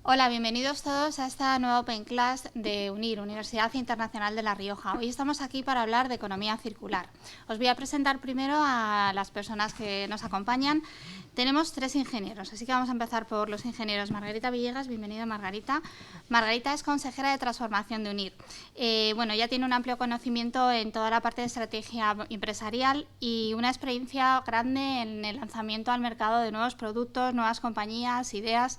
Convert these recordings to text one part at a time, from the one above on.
Hola, bienvenidos todos a esta nueva Open Class de UNIR, Universidad Internacional de La Rioja. Hoy estamos aquí para hablar de economía circular. Os voy a presentar primero a las personas que nos acompañan. Tenemos 3 ingenieros, así que vamos a empezar por los ingenieros. Margarita Villegas, bienvenida Margarita. Margarita es consejera de transformación de UNIR. Ya tiene un amplio conocimiento en toda la parte de estrategia empresarial y una experiencia grande en el lanzamiento al mercado de nuevos productos, nuevas compañías, ideas.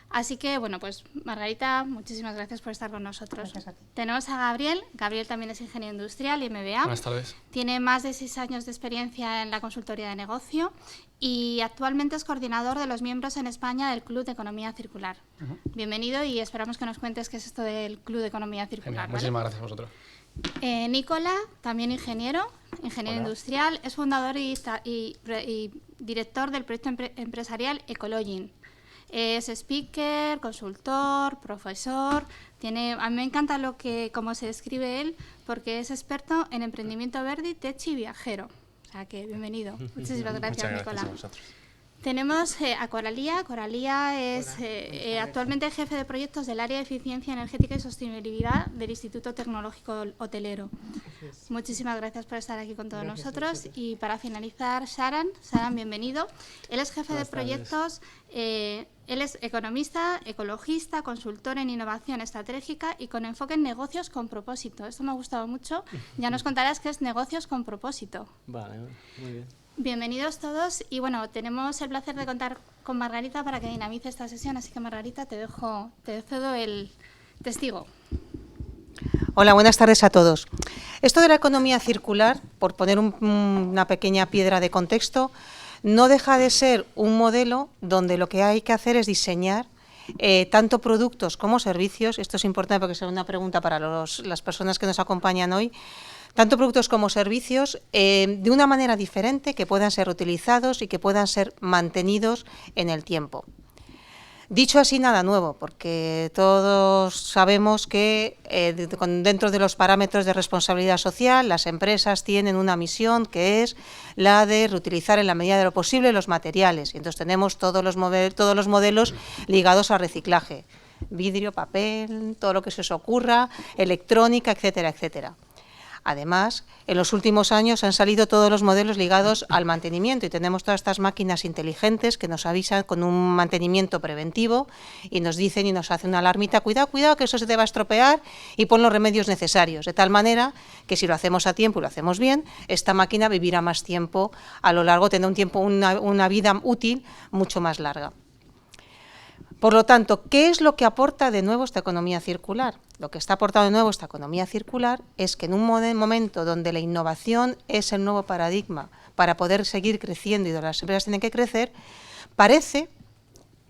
Así que, pues Margarita, muchísimas gracias por estar con nosotros. Gracias a ti. Tenemos a Gabriel. Gabriel también es ingeniero industrial y MBA. Buenas tardes. Tiene más de 6 años de experiencia en la consultoría de negocio y actualmente es coordinador de los miembros en España del Club de Economía Circular. Bienvenido y esperamos que nos cuentes qué es esto del Club de Economía Circular. Genial, muchísimas gracias a vosotros. Nicola, también ingeniero Hola. industrial, es fundador y director del proyecto empresarial Ecologin. Es speaker, consultor, profesor. A mí me encanta cómo se describe él, porque es experto en emprendimiento verde, tech y viajero. O sea que bienvenido. Muchísimas gracias, Muchas Nicola. gracias a vosotros. Tenemos a Coralía. Coralía es actualmente jefe de proyectos del área de eficiencia energética y sostenibilidad del Instituto Tecnológico Hotelero. Muchísimas gracias por estar aquí con todos nosotros. Y para finalizar, Sharan, bienvenido. Él es jefe de proyectos, él es economista, ecologista, consultor en innovación estratégica y con enfoque en negocios con propósito. Esto me ha gustado mucho. Ya nos contarás qué es negocios con propósito. Vale, muy bien. Bienvenidos todos y tenemos el placer de contar con Margarita para que dinamice esta sesión, así que Margarita, te cedo el testigo. Hola, buenas tardes a todos. Esto de la economía circular, por poner una pequeña piedra de contexto, no deja de ser un modelo donde lo que hay que hacer es diseñar tanto productos como servicios. Esto es importante porque es una pregunta para las personas que nos acompañan hoy. Tanto productos como servicios, de una manera diferente, que puedan ser utilizados y que puedan ser mantenidos en el tiempo. Dicho así, nada nuevo, porque todos sabemos que dentro de los parámetros de responsabilidad social, las empresas tienen una misión que es la de reutilizar en la medida de lo posible los materiales. Y entonces tenemos todos los modelos ligados al reciclaje: vidrio, papel, todo lo que se os ocurra, electrónica, etcétera, etcétera. Además, en los últimos años han salido todos los modelos ligados al mantenimiento y tenemos todas estas máquinas inteligentes que nos avisan con un mantenimiento preventivo y nos dicen y nos hacen una alarmita: cuidado, cuidado, que eso se te va a estropear y pon los remedios necesarios, de tal manera que si lo hacemos a tiempo y lo hacemos bien, esta máquina vivirá más tiempo a lo largo, tendrá una vida útil mucho más larga. Por lo tanto, ¿qué es lo que aporta de nuevo esta economía circular? Lo que está aportando de nuevo esta economía circular es que en un momento donde la innovación es el nuevo paradigma para poder seguir creciendo y donde las empresas tienen que crecer, parece,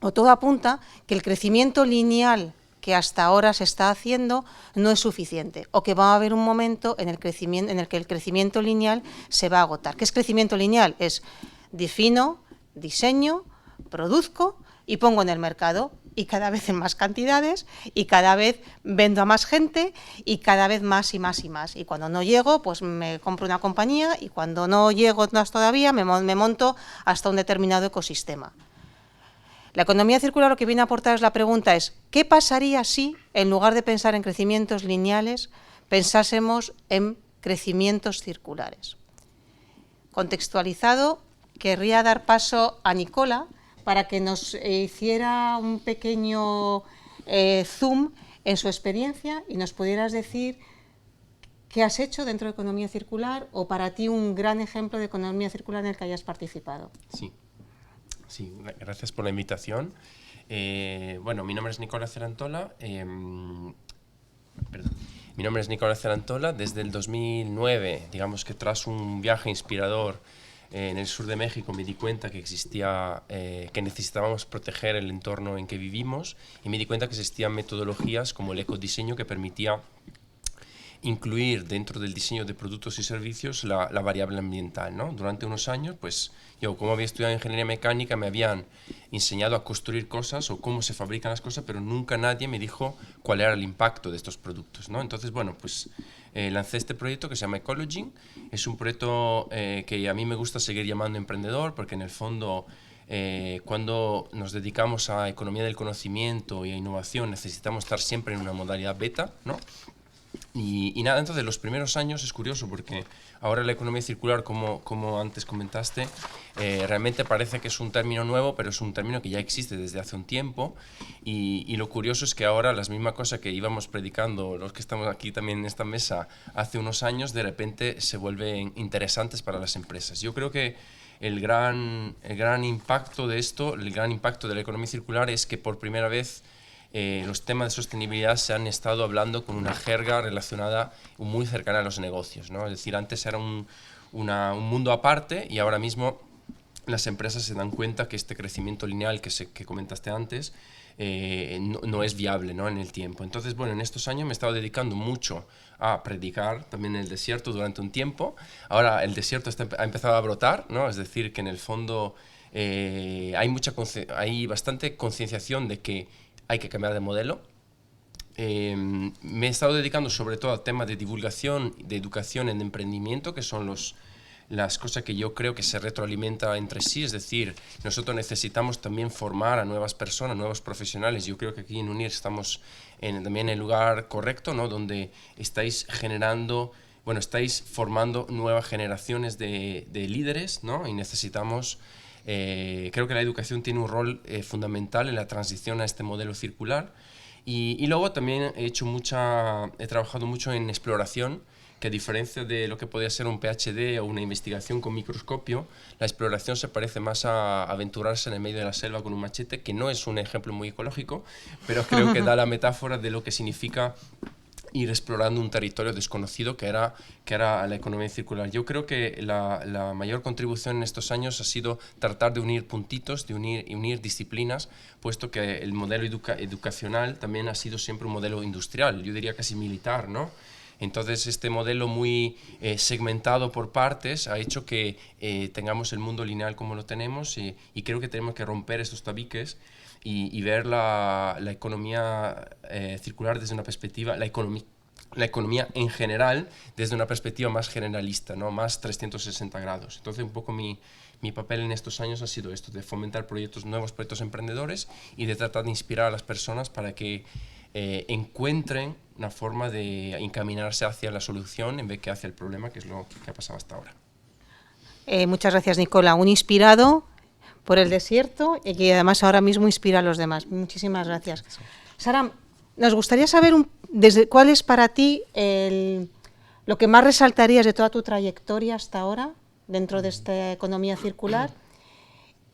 o todo apunta, que el crecimiento lineal que hasta ahora se está haciendo no es suficiente, o que va a haber un momento en el que el crecimiento lineal se va a agotar. ¿Qué es crecimiento lineal? Es defino, diseño, produzco y pongo en el mercado, y cada vez en más cantidades, y cada vez vendo a más gente, y cada vez más y más y más. Y cuando no llego, pues me compro una compañía, y cuando no llego más todavía, me monto hasta un determinado ecosistema. La economía circular lo que viene a aportar es la pregunta es: ¿qué pasaría si, en lugar de pensar en crecimientos lineales, pensásemos en crecimientos circulares? Contextualizado, querría dar paso a Nicola para que nos hiciera un pequeño zoom en su experiencia y nos pudieras decir qué has hecho dentro de economía circular, o para ti un gran ejemplo de economía circular en el que hayas participado. Sí, gracias por la invitación. Mi nombre es Nicola Cerantola. Mi nombre es Nicola Cerantola. Desde el 2009, digamos que tras un viaje inspirador en el sur de México, me di cuenta que que necesitábamos proteger el entorno en que vivimos, y me di cuenta que existían metodologías como el ecodiseño que permitía incluir dentro del diseño de productos y servicios la variable ambiental, ¿no? Durante unos años, pues yo, como había estudiado ingeniería mecánica, me habían enseñado a construir cosas o cómo se fabrican las cosas, pero nunca nadie me dijo cuál era el impacto de estos productos, ¿no? Entonces, lancé este proyecto que se llama Ecologin. Es un proyecto que a mí me gusta seguir llamando emprendedor, porque en el fondo cuando nos dedicamos a economía del conocimiento y a innovación necesitamos estar siempre en una modalidad beta, ¿no? Y nada, entonces los primeros años es curioso porque ahora la economía circular, como antes comentaste, realmente parece que es un término nuevo, pero es un término que ya existe desde hace un tiempo y lo curioso es que ahora las mismas cosas que íbamos predicando los que estamos aquí también en esta mesa hace unos años, de repente se vuelven interesantes para las empresas. Yo creo que el gran impacto de esto, el gran impacto de la economía circular es que por primera vez los temas de sostenibilidad se han estado hablando con una jerga relacionada muy cercana a los negocios, ¿no? Es decir, antes era un mundo aparte y ahora mismo las empresas se dan cuenta que este crecimiento lineal que comentaste antes no es viable, ¿no? En el tiempo. Entonces, bueno, en estos años me he estado dedicando mucho a predicar también en el desierto durante un tiempo. Ahora el desierto ha empezado a brotar, ¿no? Es decir, que en el fondo hay bastante concienciación de que hay que cambiar de modelo. Me he estado dedicando sobre todo al tema de divulgación, de educación en emprendimiento, que son las cosas que yo creo que se retroalimentan entre sí, es decir, nosotros necesitamos también formar a nuevas personas, nuevos profesionales. Yo creo que aquí en UNIR estamos también en el lugar correcto, ¿no? Donde estáis formando nuevas generaciones de líderes, ¿no? Y necesitamos... creo que la educación tiene un rol fundamental en la transición a este modelo circular y luego también he trabajado mucho en exploración, que a diferencia de lo que podría ser un PhD o una investigación con microscopio, la exploración se parece más a aventurarse en el medio de la selva con un machete, que no es un ejemplo muy ecológico, pero creo que da la metáfora de lo que significa ir explorando un territorio desconocido que era la economía circular. Yo creo que la mayor contribución en estos años ha sido tratar de unir puntitos, de unir disciplinas, puesto que el modelo educacional también ha sido siempre un modelo industrial, yo diría casi militar, ¿no? Entonces este modelo muy segmentado por partes ha hecho que tengamos el mundo lineal como lo tenemos y creo que tenemos que romper estos tabiques y ver la economía circular desde una perspectiva, la economía en general desde una perspectiva más generalista, ¿no? Más 360 grados. Entonces un poco mi papel en estos años ha sido esto, de fomentar nuevos proyectos emprendedores y de tratar de inspirar a las personas para que encuentren una forma de encaminarse hacia la solución en vez que hacia el problema, que es lo que ha pasado hasta ahora. Muchas gracias, Nicola. Un inspirado por el desierto y que además ahora mismo inspira a los demás. Muchísimas gracias. Sara, nos gustaría saber cuál es para ti lo que más resaltarías de toda tu trayectoria hasta ahora dentro de esta economía circular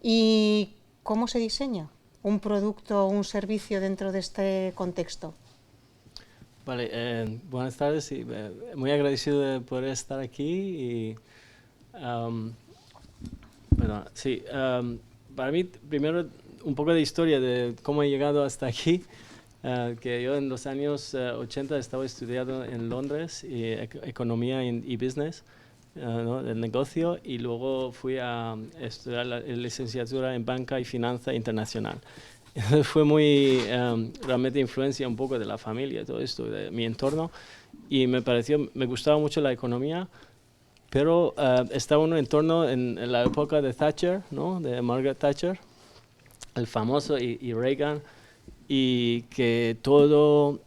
y cómo se diseña un producto o un servicio dentro de este contexto. Vale, buenas tardes y muy agradecido de poder estar aquí. Para mí, primero, un poco de historia de cómo he llegado hasta aquí. Que yo en los años 80 estaba estudiando en Londres economía y business, ¿no? El negocio, y luego fui a estudiar la licenciatura en banca y finanza internacional. Fue muy, realmente influencia un poco de la familia, todo esto, de mi entorno, y me gustaba mucho la economía, pero estaba en un entorno en la época de Thatcher, ¿no? De Margaret Thatcher, el famoso, y Reagan, y que todo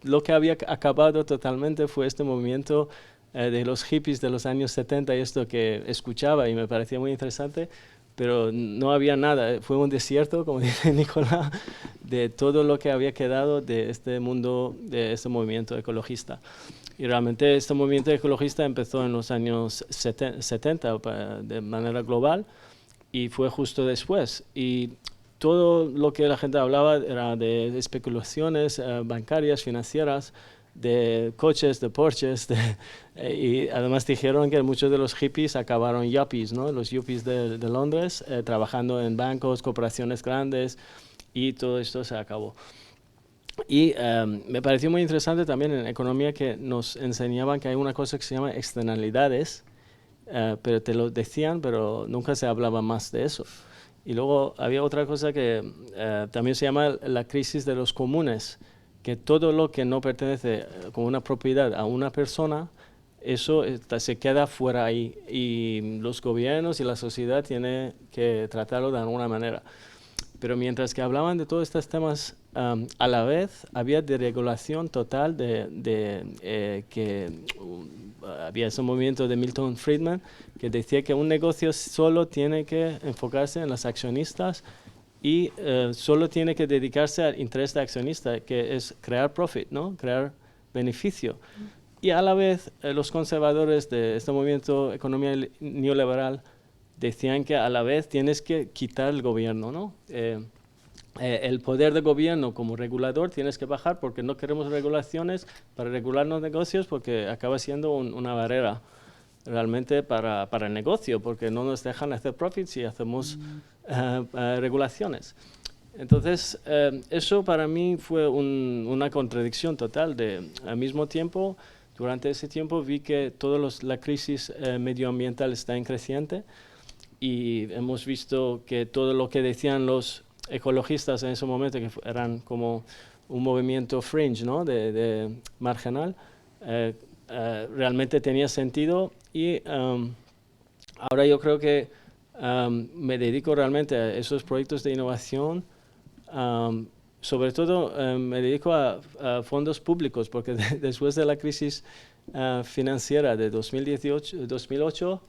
lo que había acabado totalmente fue este movimiento de los hippies de los años 70, y esto que escuchaba y me parecía muy interesante, pero no había nada, fue un desierto, como dice Nicolás, de todo lo que había quedado de este mundo, de este movimiento ecologista. Y realmente este movimiento ecologista empezó en los años 70 de manera global y fue justo después. Y todo lo que la gente hablaba era de especulaciones bancarias, financieras, de coches, de Porsches, y además dijeron que muchos de los hippies acabaron yuppies, ¿no? Los yuppies de Londres, trabajando en bancos, corporaciones grandes, y todo esto se acabó. Y me pareció muy interesante también en economía que nos enseñaban que hay una cosa que se llama externalidades, pero te lo decían, pero nunca se hablaba más de eso. Y luego había otra cosa que también se llama la crisis de los comunes, que todo lo que no pertenece como una propiedad a una persona eso se queda fuera ahí y los gobiernos y la sociedad tienen que tratarlo de alguna manera. Pero mientras que hablaban de todos estos temas, a la vez había deregulación total había ese movimiento de Milton Friedman que decía que un negocio solo tiene que enfocarse en los accionistas y solo tiene que dedicarse al interés de accionista, que es crear profit, ¿no? Crear beneficio. Y a la vez los conservadores de este movimiento de economía neoliberal decían que a la vez tienes que quitar el gobierno, ¿no? El poder de gobierno como regulador tienes que bajar porque no queremos regulaciones para regular los negocios porque acaba siendo una barrera realmente para el negocio porque no nos dejan hacer profits si hacemos regulaciones. Entonces, eso para mí fue una contradicción total. Al mismo tiempo, durante ese tiempo vi que toda la crisis medioambiental está en creciente y hemos visto que todo lo que decían los ecologistas en ese momento, que eran como un movimiento fringe, ¿no? de marginal, realmente tenía sentido y ahora yo creo que me dedico realmente a esos proyectos de innovación. Sobre todo me dedico a fondos públicos porque después de la crisis financiera de 2008,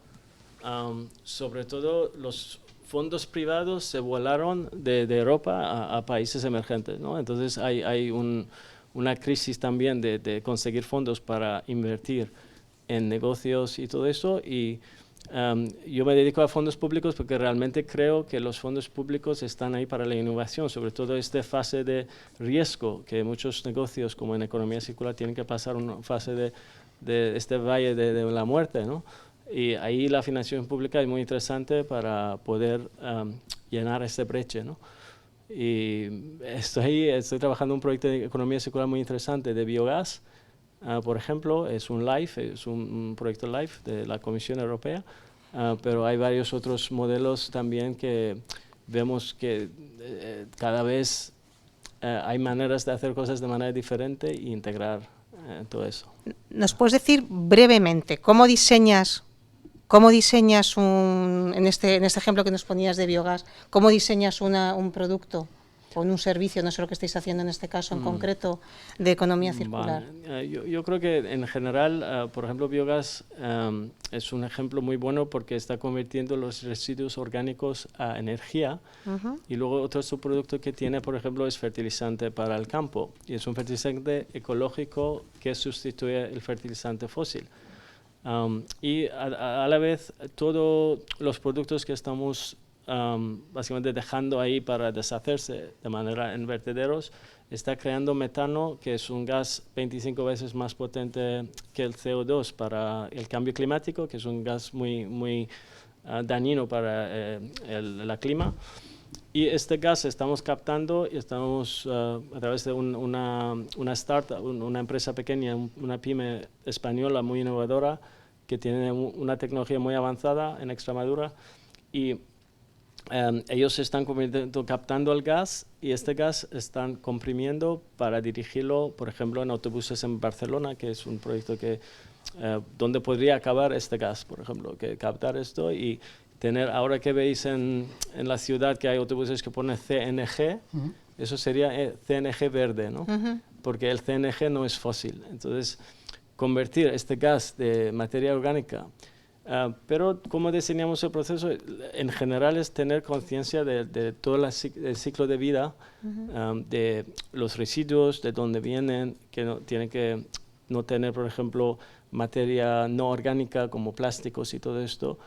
sobre todo los fondos privados se volaron de Europa a países emergentes, ¿no? Entonces hay una crisis también de conseguir fondos para invertir en negocios y todo eso y yo me dedico a fondos públicos porque realmente creo que los fondos públicos están ahí para la innovación, sobre todo esta fase de riesgo que muchos negocios como en economía circular tienen que pasar una fase de este valle de la muerte, ¿no? Y ahí la financiación pública es muy interesante para poder llenar esta brecha, ¿no? Y estoy trabajando en un proyecto de economía circular muy interesante de biogás. Por ejemplo, es un proyecto LIFE de la Comisión Europea, pero hay varios otros modelos también que vemos que cada vez hay maneras de hacer cosas de manera diferente e integrar todo eso. ¿Nos puedes decir brevemente cómo diseñas en este ejemplo que nos ponías de biogás, cómo diseñas un producto o un servicio, no sé lo que estáis haciendo en este caso en concreto, de economía circular? Vale. Yo creo que en general, por ejemplo, biogás es un ejemplo muy bueno porque está convirtiendo los residuos orgánicos a energía y luego otro subproducto que tiene, por ejemplo, es fertilizante para el campo y es un fertilizante ecológico que sustituye el fertilizante fósil. Y a la vez todos los productos que estamos básicamente dejando ahí para deshacerse de manera en vertederos, está creando metano, que es un gas 25 veces más potente que el CO2 para el cambio climático, que es un gas muy dañino para el clima. Y este gas estamos captando y estamos a través de una startup, una empresa pequeña, una pyme española muy innovadora, que tiene una tecnología muy avanzada en Extremadura y ellos están captando el gas y este gas están comprimiendo para dirigirlo, por ejemplo, en autobuses en Barcelona, que es un proyecto donde podría acabar este gas, por ejemplo, que captar esto y tener, ahora que veis en la ciudad que hay autobuses que ponen CNG, eso sería CNG verde, ¿no? Porque el CNG no es fósil. Entonces, convertir este gas de materia orgánica. Pero cómo diseñamos el proceso, en general es tener conciencia de todo el ciclo de vida, de los residuos, de dónde vienen, que tienen que no tener, por ejemplo, materia no orgánica como plásticos y todo esto.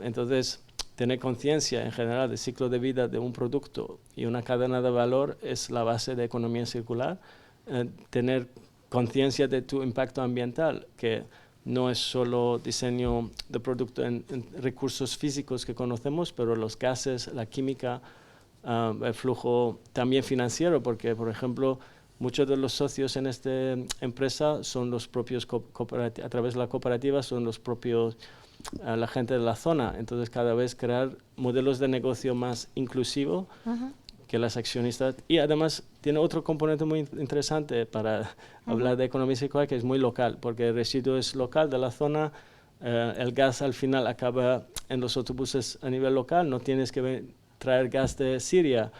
Entonces, tener conciencia en general del ciclo de vida de un producto y una cadena de valor es la base de economía circular. Tener conciencia de tu impacto ambiental, que no es solo diseño de producto en recursos físicos que conocemos, pero los gases, la química, el flujo también financiero, porque, por ejemplo, muchos de los socios en esta empresa son los propios, a través de la cooperativa, son los propios, la gente de la zona. Entonces, cada vez crear modelos de negocio más inclusivos que las accionistas. Y además tiene otro componente muy interesante para hablar de economía circular, que es muy local, porque el residuo es local de la zona. El gas al final acaba en los autobuses a nivel local, no tienes que traer gas de Siria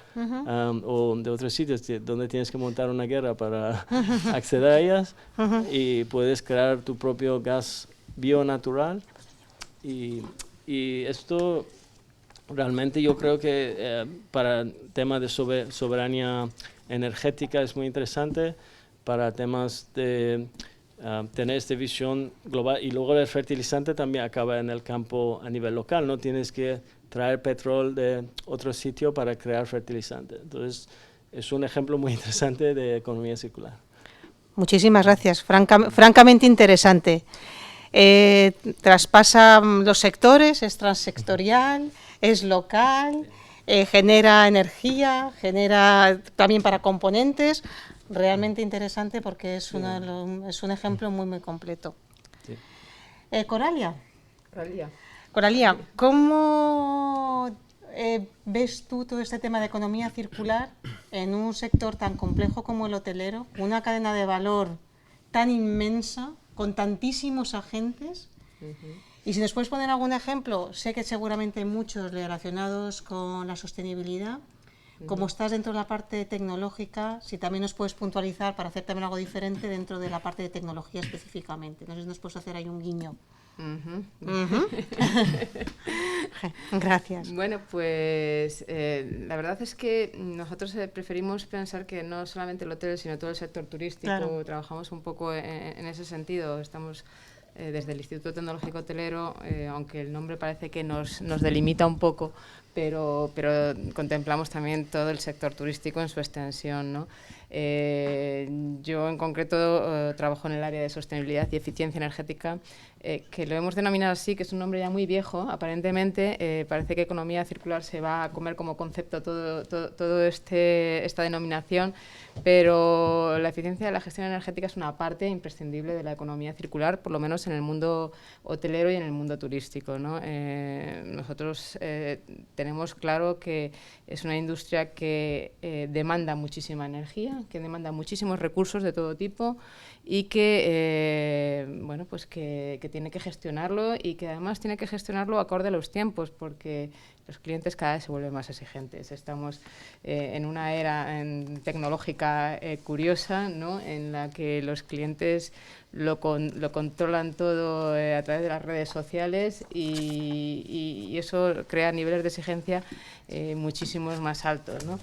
o de otros sitios donde tienes que montar una guerra para acceder a ellas, y puedes crear tu propio gas bionatural. Y esto realmente yo creo que para temas de soberanía energética es muy interesante, para temas de tener esta visión global. Y luego el fertilizante también acaba en el campo a nivel local, no tienes que traer petróleo de otro sitio para crear fertilizante. Entonces es un ejemplo muy interesante de economía circular. Muchísimas gracias, francamente interesante. Traspasa los sectores, es transsectorial, es local, genera energía, genera también para componentes. Realmente interesante porque es un ejemplo muy, muy completo. Sí. Coralia, ¿cómo ves tú todo este tema de economía circular en un sector tan complejo como el hotelero, una cadena de valor tan inmensa, con tantísimos agentes? Y si nos puedes poner algún ejemplo, sé que seguramente hay muchos relacionados con la sostenibilidad. Como estás dentro de la parte tecnológica, si también nos puedes puntualizar para hacer también algo diferente dentro de la parte de tecnología específicamente. No sé si nos puedes hacer ahí un guiño. Gracias. Bueno, pues la verdad es que nosotros preferimos pensar que no solamente el hotel, sino todo el sector turístico. Claro. Trabajamos un poco en ese sentido. Estamos desde el Instituto Tecnológico Hotelero, aunque el nombre parece que nos delimita un poco, pero contemplamos también todo el sector turístico en su extensión, ¿no? Yo en concreto trabajo en el área de sostenibilidad y eficiencia energética, que lo hemos denominado así, que es un nombre ya muy viejo, aparentemente. Parece que economía circular se va a comer como concepto todo esta denominación, pero la eficiencia de la gestión energética es una parte imprescindible de la economía circular, por lo menos en el mundo hotelero y en el mundo turístico, ¿no? Nosotros tenemos claro que es una industria que demanda muchísima energía, que demanda muchísimos recursos de todo tipo y que, bueno, pues que tiene que gestionarlo, y que además tiene que gestionarlo acorde a los tiempos, porque los clientes cada vez se vuelven más exigentes. Estamos en una era tecnológica curiosa, ¿no?, en la que los clientes lo controlan todo a través de las redes sociales, y eso crea niveles de exigencia muchísimos más altos, ¿no?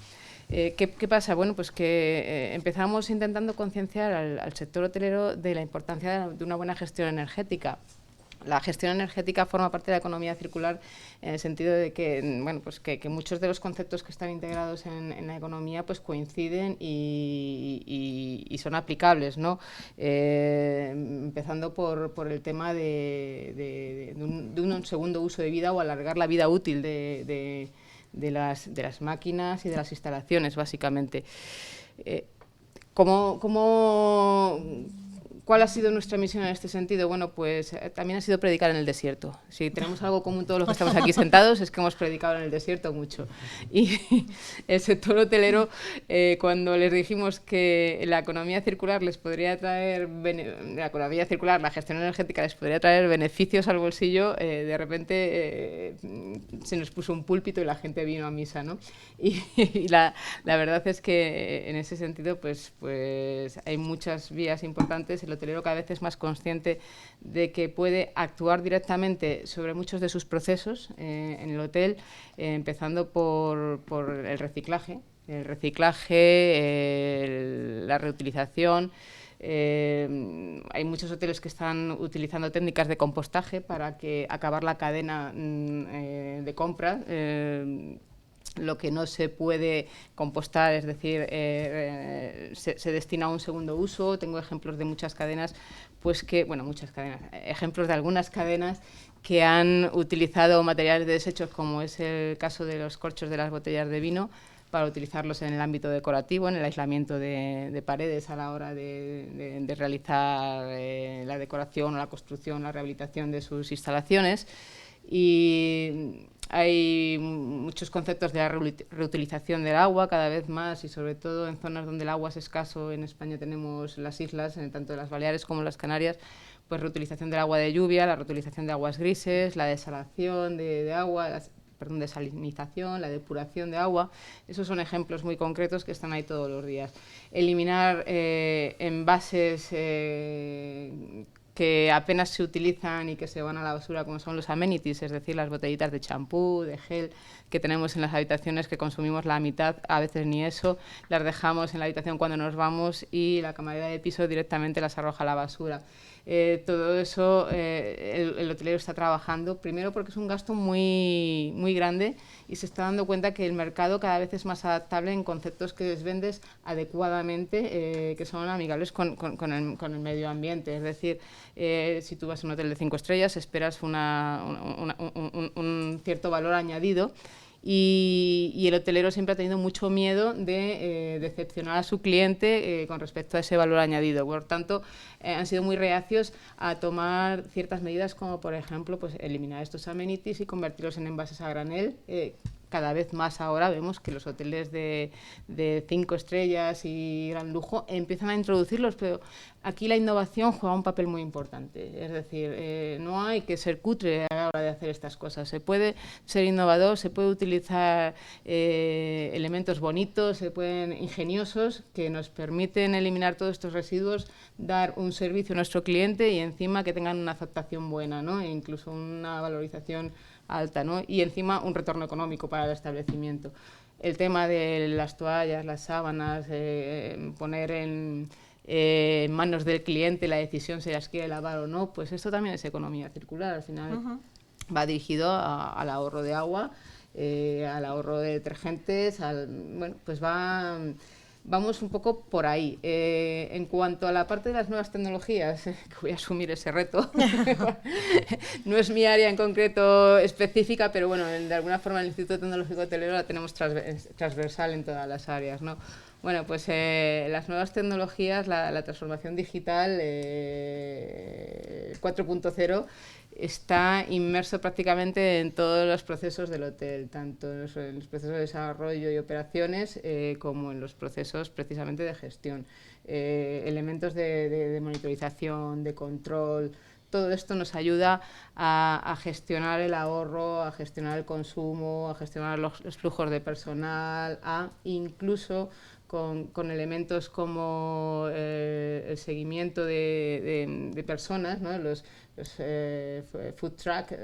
¿Qué pasa? Bueno, pues que empezamos intentando concienciar al sector hotelero de la importancia de una buena gestión energética. La gestión energética forma parte de la economía circular en el sentido de que, bueno, pues que muchos de los conceptos que están integrados en la economía pues coinciden y son aplicables, ¿no? Empezando por el tema de un segundo uso de vida, o alargar la vida útil de las máquinas y de las instalaciones, básicamente. ¿Cuál ha sido nuestra misión en este sentido? Bueno, pues también ha sido predicar en el desierto. Si tenemos algo común todos los que estamos aquí sentados, es que hemos predicado en el desierto mucho. Y el sector hotelero, cuando les dijimos que la economía circular les podría traer, la gestión energética les podría traer beneficios al bolsillo, de repente se nos puso un púlpito y la gente vino a misa, ¿no? Y la verdad es que en ese sentido, pues hay muchas vías importantes. El hotelero cada vez es más consciente de que puede actuar directamente sobre muchos de sus procesos en el hotel, empezando por el reciclaje, la reutilización. Hay muchos hoteles que están utilizando técnicas de compostaje para acabar la cadena de compra. Lo que no se puede compostar, es decir, se destina a un segundo uso. Tengo ejemplos de muchas cadenas, ejemplos de algunas cadenas que han utilizado materiales de desechos, como es el caso de los corchos de las botellas de vino, para utilizarlos en el ámbito decorativo, en el aislamiento de paredes a la hora de realizar la decoración o la construcción, la rehabilitación de sus instalaciones. Y hay muchos conceptos de la reutilización del agua, cada vez más, y sobre todo en zonas donde el agua es escaso. En España tenemos las islas, tanto las Baleares como las Canarias, pues reutilización del agua de lluvia, la reutilización de aguas grises, la desalación de agua, desalinización, la depuración de agua. Esos son ejemplos muy concretos que están ahí todos los días. Eliminar envases que apenas se utilizan y que se van a la basura, como son los amenities, es decir, las botellitas de champú, de gel que tenemos en las habitaciones, que consumimos la mitad, a veces ni eso, las dejamos en la habitación cuando nos vamos y la camarera de piso directamente las arroja a la basura. Todo eso el hotelero está trabajando, primero porque es un gasto muy, muy grande y se está dando cuenta que el mercado cada vez es más adaptable en conceptos que les vendes adecuadamente, que son amigables con el medio ambiente. Es decir, si tú vas a un hotel de 5 estrellas, esperas un cierto valor añadido. Y el hotelero siempre ha tenido mucho miedo de decepcionar a su cliente con respecto a ese valor añadido. Por tanto, han sido muy reacios a tomar ciertas medidas, como por ejemplo pues, eliminar estos amenities y convertirlos en envases a granel. Cada vez más ahora vemos que los hoteles de 5 estrellas y gran lujo empiezan a introducirlos, pero aquí la innovación juega un papel muy importante. Es decir, no hay que ser cutre a la hora de hacer estas cosas. Se puede ser innovador, se puede utilizar elementos bonitos, ingeniosos, que nos permiten eliminar todos estos residuos, dar un servicio a nuestro cliente y encima que tengan una aceptación buena, ¿no? E incluso una valorización alta, ¿no? Y encima un retorno económico para el establecimiento. El tema de las toallas, las sábanas, poner en manos del cliente la decisión si las quiere lavar o no, pues esto también es economía circular. Al final va dirigido al ahorro de agua, al ahorro de detergentes, bueno, pues vamos un poco por ahí. En cuanto a la parte de las nuevas tecnologías, que voy a asumir ese reto, no es mi área en concreto específica, pero bueno, de alguna forma el Instituto Tecnológico Hotelero la tenemos transversal en todas las áreas, ¿no? Bueno, pues las nuevas tecnologías, la transformación digital 4.0, está inmerso prácticamente en todos los procesos del hotel, tanto en los procesos de desarrollo y operaciones como en los procesos precisamente de gestión. Elementos de monitorización, de control, todo esto nos ayuda a gestionar el ahorro, a gestionar el consumo, a gestionar los flujos de personal, incluso con elementos como el seguimiento de personas, ¿no? Los food track.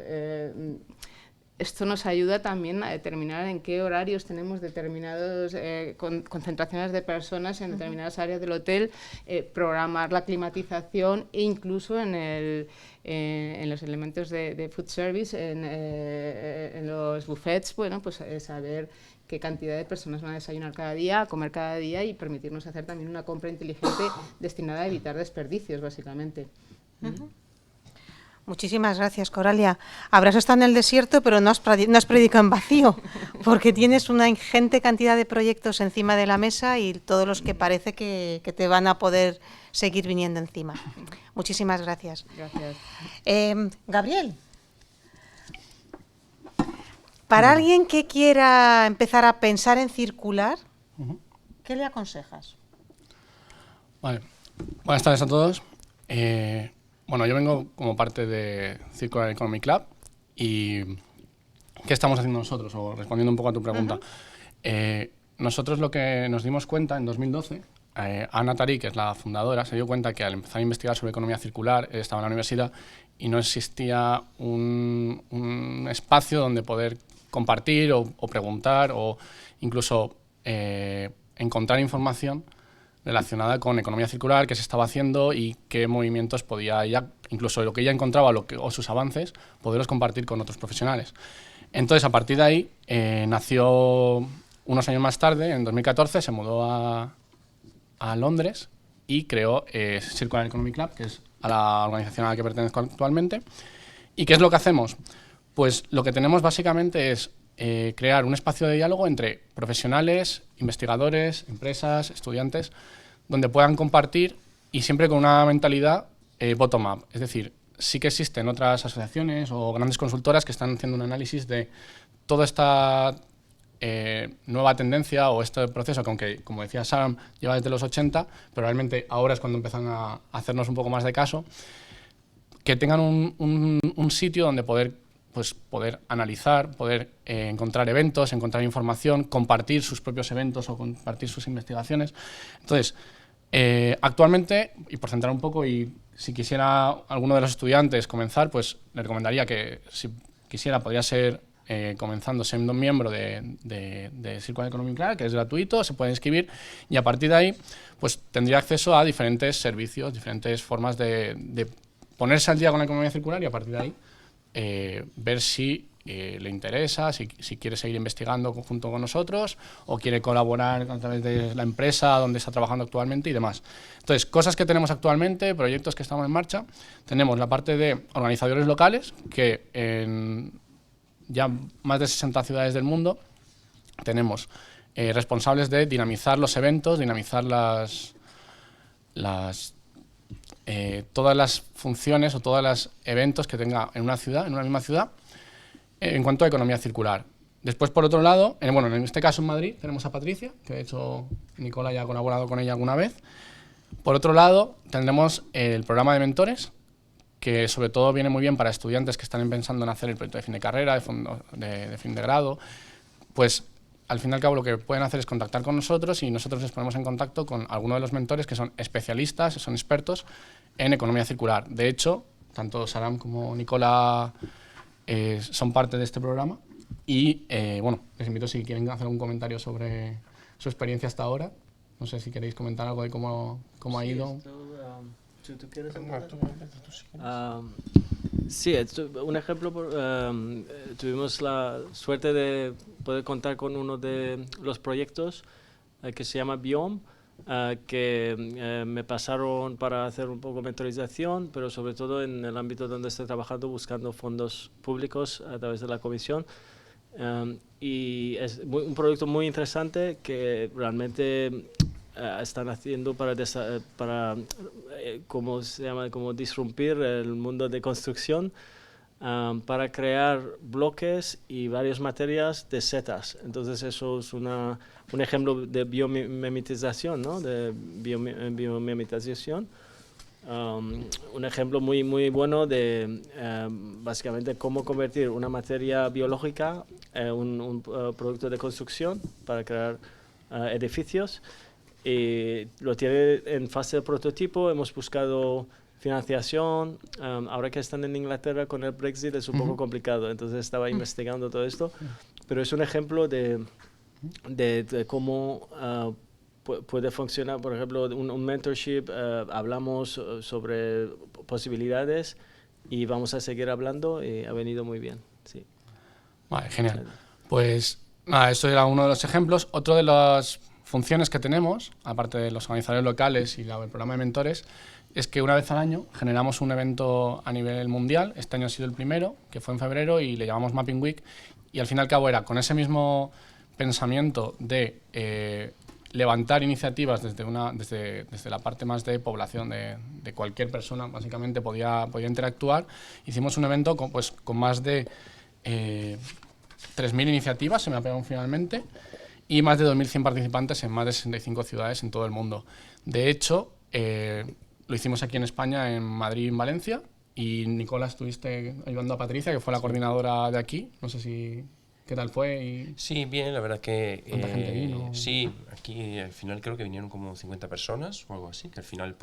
Esto nos ayuda también a determinar en qué horarios tenemos determinadas concentraciones de personas en determinadas áreas del hotel, programar la climatización e incluso en los elementos de food service, en los buffets, bueno, pues saber qué cantidad de personas van a desayunar cada día, a comer cada día y permitirnos hacer también una compra inteligente destinada a evitar desperdicios, básicamente. Muchísimas gracias, Coralia. Habrás estado en el desierto, pero no has predicado en vacío, porque tienes una ingente cantidad de proyectos encima de la mesa y todos los que parece que te van a poder seguir viniendo encima. Muchísimas gracias. Gracias. Gabriel, para alguien que quiera empezar a pensar en circular, ¿qué le aconsejas? Vale. Buenas tardes a todos. Bueno, yo vengo como parte de Circular Economy Club y ¿qué estamos haciendo nosotros? O respondiendo un poco a tu pregunta. Nosotros lo que nos dimos cuenta en 2012, Ana Tari, que es la fundadora, se dio cuenta que al empezar a investigar sobre economía circular, estaba en la universidad y no existía un espacio donde poder compartir o preguntar o incluso encontrar información relacionada con economía circular, qué se estaba haciendo y qué movimientos podía ella, incluso lo que ella encontraba o sus avances, poderlos compartir con otros profesionales. Entonces, a partir de ahí, nació unos años más tarde, en 2014, se mudó a Londres y creó Circular Economy Club, que es a la organización a la que pertenezco actualmente. ¿Y qué es lo que hacemos? Pues lo que tenemos básicamente es crear un espacio de diálogo entre profesionales, investigadores, empresas, estudiantes, donde puedan compartir y siempre con una mentalidad bottom-up. Es decir, sí que existen otras asociaciones o grandes consultoras que están haciendo un análisis de toda esta nueva tendencia o este proceso, que aunque, como decía Sam, lleva desde los 80, pero realmente ahora es cuando empiezan a hacernos un poco más de caso, que tengan un sitio donde poder analizar, poder encontrar eventos, encontrar información, compartir sus propios eventos o compartir sus investigaciones. Entonces, actualmente, y por centrar un poco, y si quisiera alguno de los estudiantes comenzar, pues le recomendaría que, si quisiera, podría ser comenzando siendo miembro de Circular Economy Club, que es gratuito, se puede inscribir, y a partir de ahí pues tendría acceso a diferentes servicios, diferentes formas de ponerse al día con la economía circular, y a partir de ahí ver si le interesa, si quiere seguir investigando junto con nosotros o quiere colaborar a través de la empresa donde está trabajando actualmente y demás. Entonces, cosas que tenemos actualmente, proyectos que estamos en marcha, tenemos la parte de organizadores locales, que en ya más de 60 ciudades del mundo tenemos responsables de dinamizar los eventos, dinamizar todas las funciones o todos los eventos que tenga en una ciudad, en una misma ciudad, en cuanto a economía circular. Después, por otro lado, en este caso en Madrid tenemos a Patricia, que de hecho Nicola ya ha colaborado con ella alguna vez. Por otro lado, tendremos el programa de mentores, que sobre todo viene muy bien para estudiantes que están pensando en hacer el proyecto de fin de carrera, de fin de grado. Pues al fin y al cabo lo que pueden hacer es contactar con nosotros y nosotros les ponemos en contacto con algunos de los mentores que son especialistas, son expertos en economía circular. De hecho, tanto Saram como Nicola son parte de este programa y les invito, si quieren hacer algún comentario sobre su experiencia hasta ahora. No sé si queréis comentar algo de cómo ha ido. ¿Tú quieres empezar? Sí, un ejemplo, tuvimos la suerte de poder contar con uno de los proyectos que se llama Biome, que me pasaron para hacer un poco de mentorización, pero sobre todo en el ámbito donde estoy trabajando, buscando fondos públicos a través de la comisión. Y es un proyecto muy interesante que realmente están haciendo para ¿cómo se llama? Como disrumpir el mundo de construcción, para crear bloques y varias materias de setas. Entonces eso es un ejemplo de biomimetización, ¿no? De biomimetización. Un ejemplo muy, muy bueno de básicamente cómo convertir una materia biológica en un producto de construcción para crear edificios. Y lo tiene en fase de prototipo. Hemos buscado financiación. Ahora que están en Inglaterra con el Brexit es un poco complicado, entonces estaba investigando todo esto, pero es un ejemplo de cómo puede funcionar. Por ejemplo, un mentorship, hablamos sobre posibilidades y vamos a seguir hablando, y ha venido muy bien. Sí. Vale, genial. Pues nada, esto era uno de los ejemplos. Otro de las funciones que tenemos, aparte de los organizadores locales y el programa de mentores, es que una vez al año generamos un evento a nivel mundial. Este año ha sido el primero, que fue en febrero, y le llamamos Mapping Week, y al fin y al cabo era con ese mismo pensamiento de levantar iniciativas desde la parte más de población, de cualquier persona, básicamente podía interactuar. Hicimos un evento con más de 3.000 iniciativas, se me apegaron finalmente, y más de 2.100 participantes en más de 65 ciudades en todo el mundo. De hecho, lo hicimos aquí en España, en Madrid y en Valencia, y Nicola, estuviste ayudando a Patricia, que fue la coordinadora de aquí. No sé si qué tal fue. Sí, bien, la verdad que ¿cuánta gente vino? Sí, aquí al final creo que vinieron como 50 personas o algo así, que al final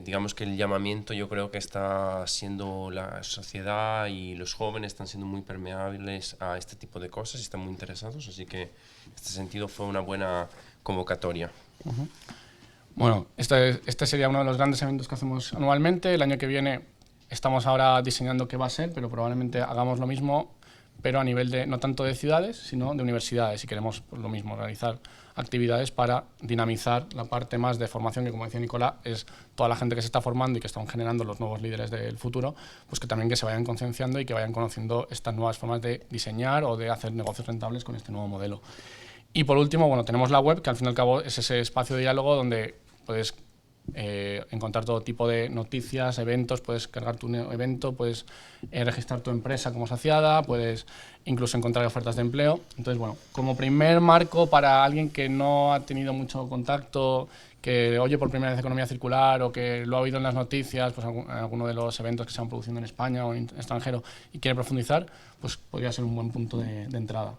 digamos que el llamamiento, yo creo que está siendo la sociedad y los jóvenes están siendo muy permeables a este tipo de cosas y están muy interesados, así que en este sentido fue una buena convocatoria. Bueno, este sería uno de los grandes eventos que hacemos anualmente. El año que viene estamos ahora diseñando qué va a ser, pero probablemente hagamos lo mismo, pero a nivel no tanto de ciudades, sino de universidades, y queremos lo mismo, realizar actividades para dinamizar la parte más de formación, que, como decía Nicola, es toda la gente que se está formando y que están generando los nuevos líderes del futuro, pues que también que se vayan concienciando y que vayan conociendo estas nuevas formas de diseñar o de hacer negocios rentables con este nuevo modelo. Y por último, tenemos la web, que al fin y al cabo es ese espacio de diálogo donde puedes encontrar todo tipo de noticias, eventos, puedes cargar tu evento, puedes registrar tu empresa como asociada, puedes incluso encontrar ofertas de empleo. Entonces, bueno, como primer marco para alguien que no ha tenido mucho contacto, que oye por primera vez economía circular o que lo ha oído en las noticias, pues en alguno de los eventos que se van produciendo en España o en extranjero y quiere profundizar, pues podría ser un buen punto de entrada.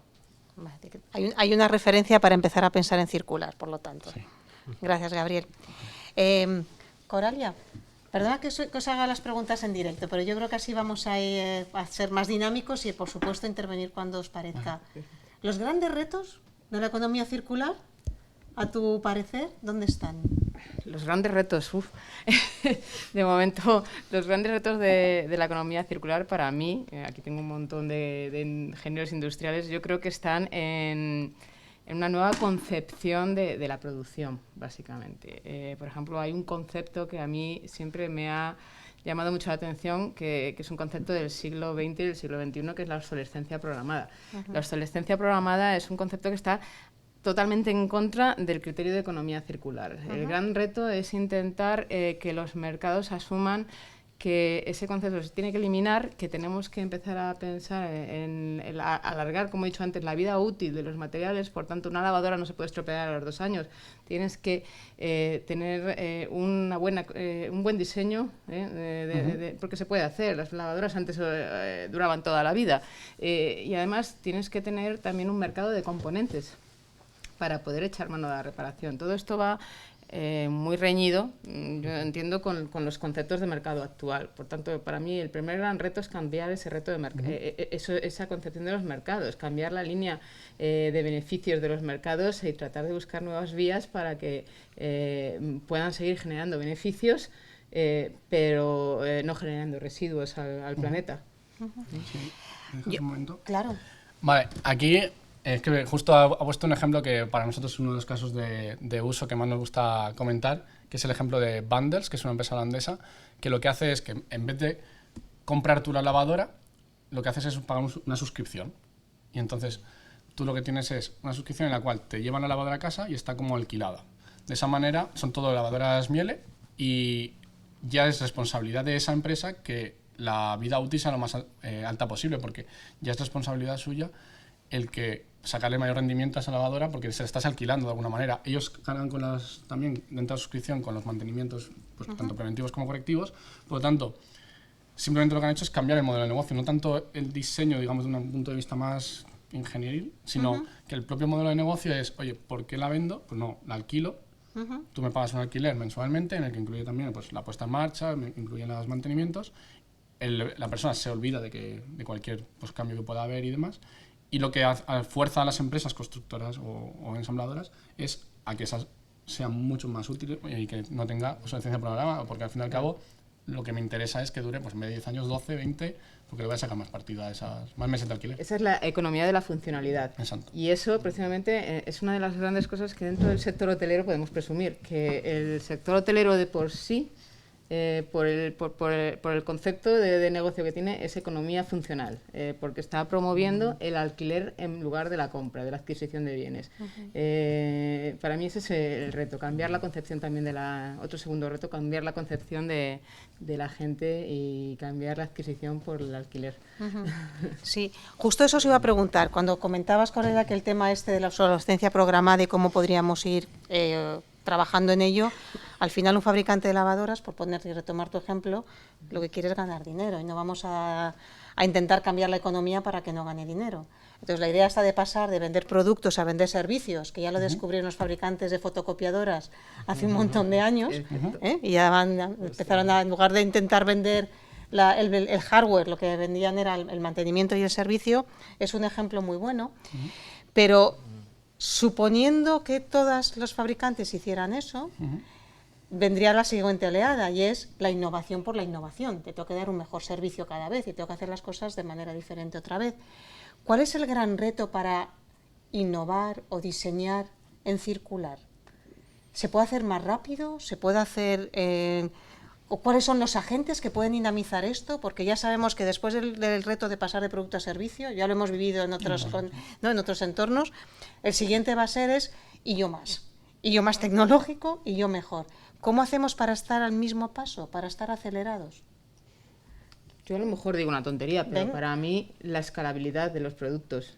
Hay una referencia para empezar a pensar en circular, por lo tanto. Sí. Gracias, Gabriel. Coralia, perdona que os haga las preguntas en directo, pero yo creo que así vamos a ser más dinámicos y, por supuesto, intervenir cuando os parezca. ¿Los grandes retos de la economía circular, a tu parecer, dónde están? Los grandes retos, de momento, los grandes retos de la economía circular para mí, aquí tengo un montón de ingenieros industriales, yo creo que están en una nueva concepción de la producción, básicamente. Por ejemplo, hay un concepto que a mí siempre me ha llamado mucho la atención, que es un concepto del siglo XX y del siglo XXI, que es la obsolescencia programada. La obsolescencia programada es un concepto que está totalmente en contra del criterio de economía circular. El gran reto es intentar que los mercados asuman que ese concepto se tiene que eliminar, que tenemos que empezar a pensar en alargar, como he dicho antes, la vida útil de los materiales. Por tanto, una lavadora no se puede estropear a los 2 años. Tienes que tener un buen diseño, porque se puede hacer. Las lavadoras antes duraban toda la vida. Y además tienes que tener también un mercado de componentes para poder echar mano de la reparación. Todo esto va muy reñido, yo entiendo, con los conceptos de mercado actual. Por tanto, para mí el primer gran reto es cambiar ese reto de esa concepción de los mercados, cambiar la línea de beneficios de los mercados y tratar de buscar nuevas vías para que puedan seguir generando beneficios, pero no generando residuos al planeta. Sí. Un momento. Claro. Vale, aquí es que justo ha puesto un ejemplo que para nosotros es uno de los casos de uso que más nos gusta comentar, que es el ejemplo de Bundles, que es una empresa holandesa, que lo que hace es que en vez de comprar tú la lavadora, lo que haces es pagar una suscripción. Y entonces tú lo que tienes es una suscripción en la cual te llevan la lavadora a casa y está como alquilada. De esa manera son todo lavadoras Miele y ya es responsabilidad de esa empresa que la vida útil sea lo más alta posible, porque ya es responsabilidad suya el que sacarle mayor rendimiento a esa lavadora porque se la estás alquilando de alguna manera. Ellos ganan también dentro de la suscripción con los mantenimientos, pues, tanto preventivos como correctivos. Por lo tanto, simplemente lo que han hecho es cambiar el modelo de negocio, no tanto el diseño, digamos, de un punto de vista más ingenieril, sino que el propio modelo de negocio es, oye, ¿por qué la vendo? Pues no, la alquilo. Tú me pagas un alquiler mensualmente en el que incluye también, pues, la puesta en marcha, incluyen los mantenimientos. La persona se olvida de cualquier, pues, cambio que pueda haber y demás. Y lo que fuerza a las empresas constructoras o ensambladoras es a que esas sean mucho más útiles y que no tenga obsolescencia programada, porque al fin y al cabo lo que me interesa es que dure, pues, en vez de 10 años, 12, 20, porque le voy a sacar más partido a esas, más meses de alquiler. Esa es la economía de la funcionalidad. Exacto. Y eso, precisamente, es una de las grandes cosas que dentro del sector hotelero podemos presumir, que el sector hotelero de por sí, por el concepto de negocio que tiene, es economía funcional, porque está promoviendo el alquiler en lugar de la compra, de la adquisición de bienes. Para mí ese es el reto, cambiar la concepción también otro segundo reto, cambiar la concepción de la gente y cambiar la adquisición por el alquiler. Sí, justo eso os iba a preguntar. Cuando comentabas, Correa, que el tema de la obsolescencia programada y cómo podríamos ir trabajando en ello, al final un fabricante de lavadoras, por poner y retomar tu ejemplo, lo que quiere es ganar dinero y no vamos a intentar cambiar la economía para que no gane dinero. Entonces la idea está de pasar de vender productos a vender servicios, que ya lo descubrieron los fabricantes de fotocopiadoras hace un montón de años, y ya empezaron en lugar de intentar vender el hardware, lo que vendían era el mantenimiento y el servicio. Es un ejemplo muy bueno, pero suponiendo que todos los fabricantes hicieran eso, vendría la siguiente oleada, y es la innovación por la innovación. Te tengo que dar un mejor servicio cada vez y tengo que hacer las cosas de manera diferente otra vez. ¿Cuál es el gran reto para innovar o diseñar en circular? ¿Se puede hacer más rápido? ¿Se puede hacer ¿O cuáles son los agentes que pueden dinamizar esto? Porque ya sabemos que después del reto de pasar de producto a servicio, ya lo hemos vivido en otros entornos, el siguiente va a ser y yo más tecnológico y yo mejor. ¿Cómo hacemos para estar al mismo paso, para estar acelerados? Yo a lo mejor digo una tontería, pero Venga. para mí la escalabilidad de los productos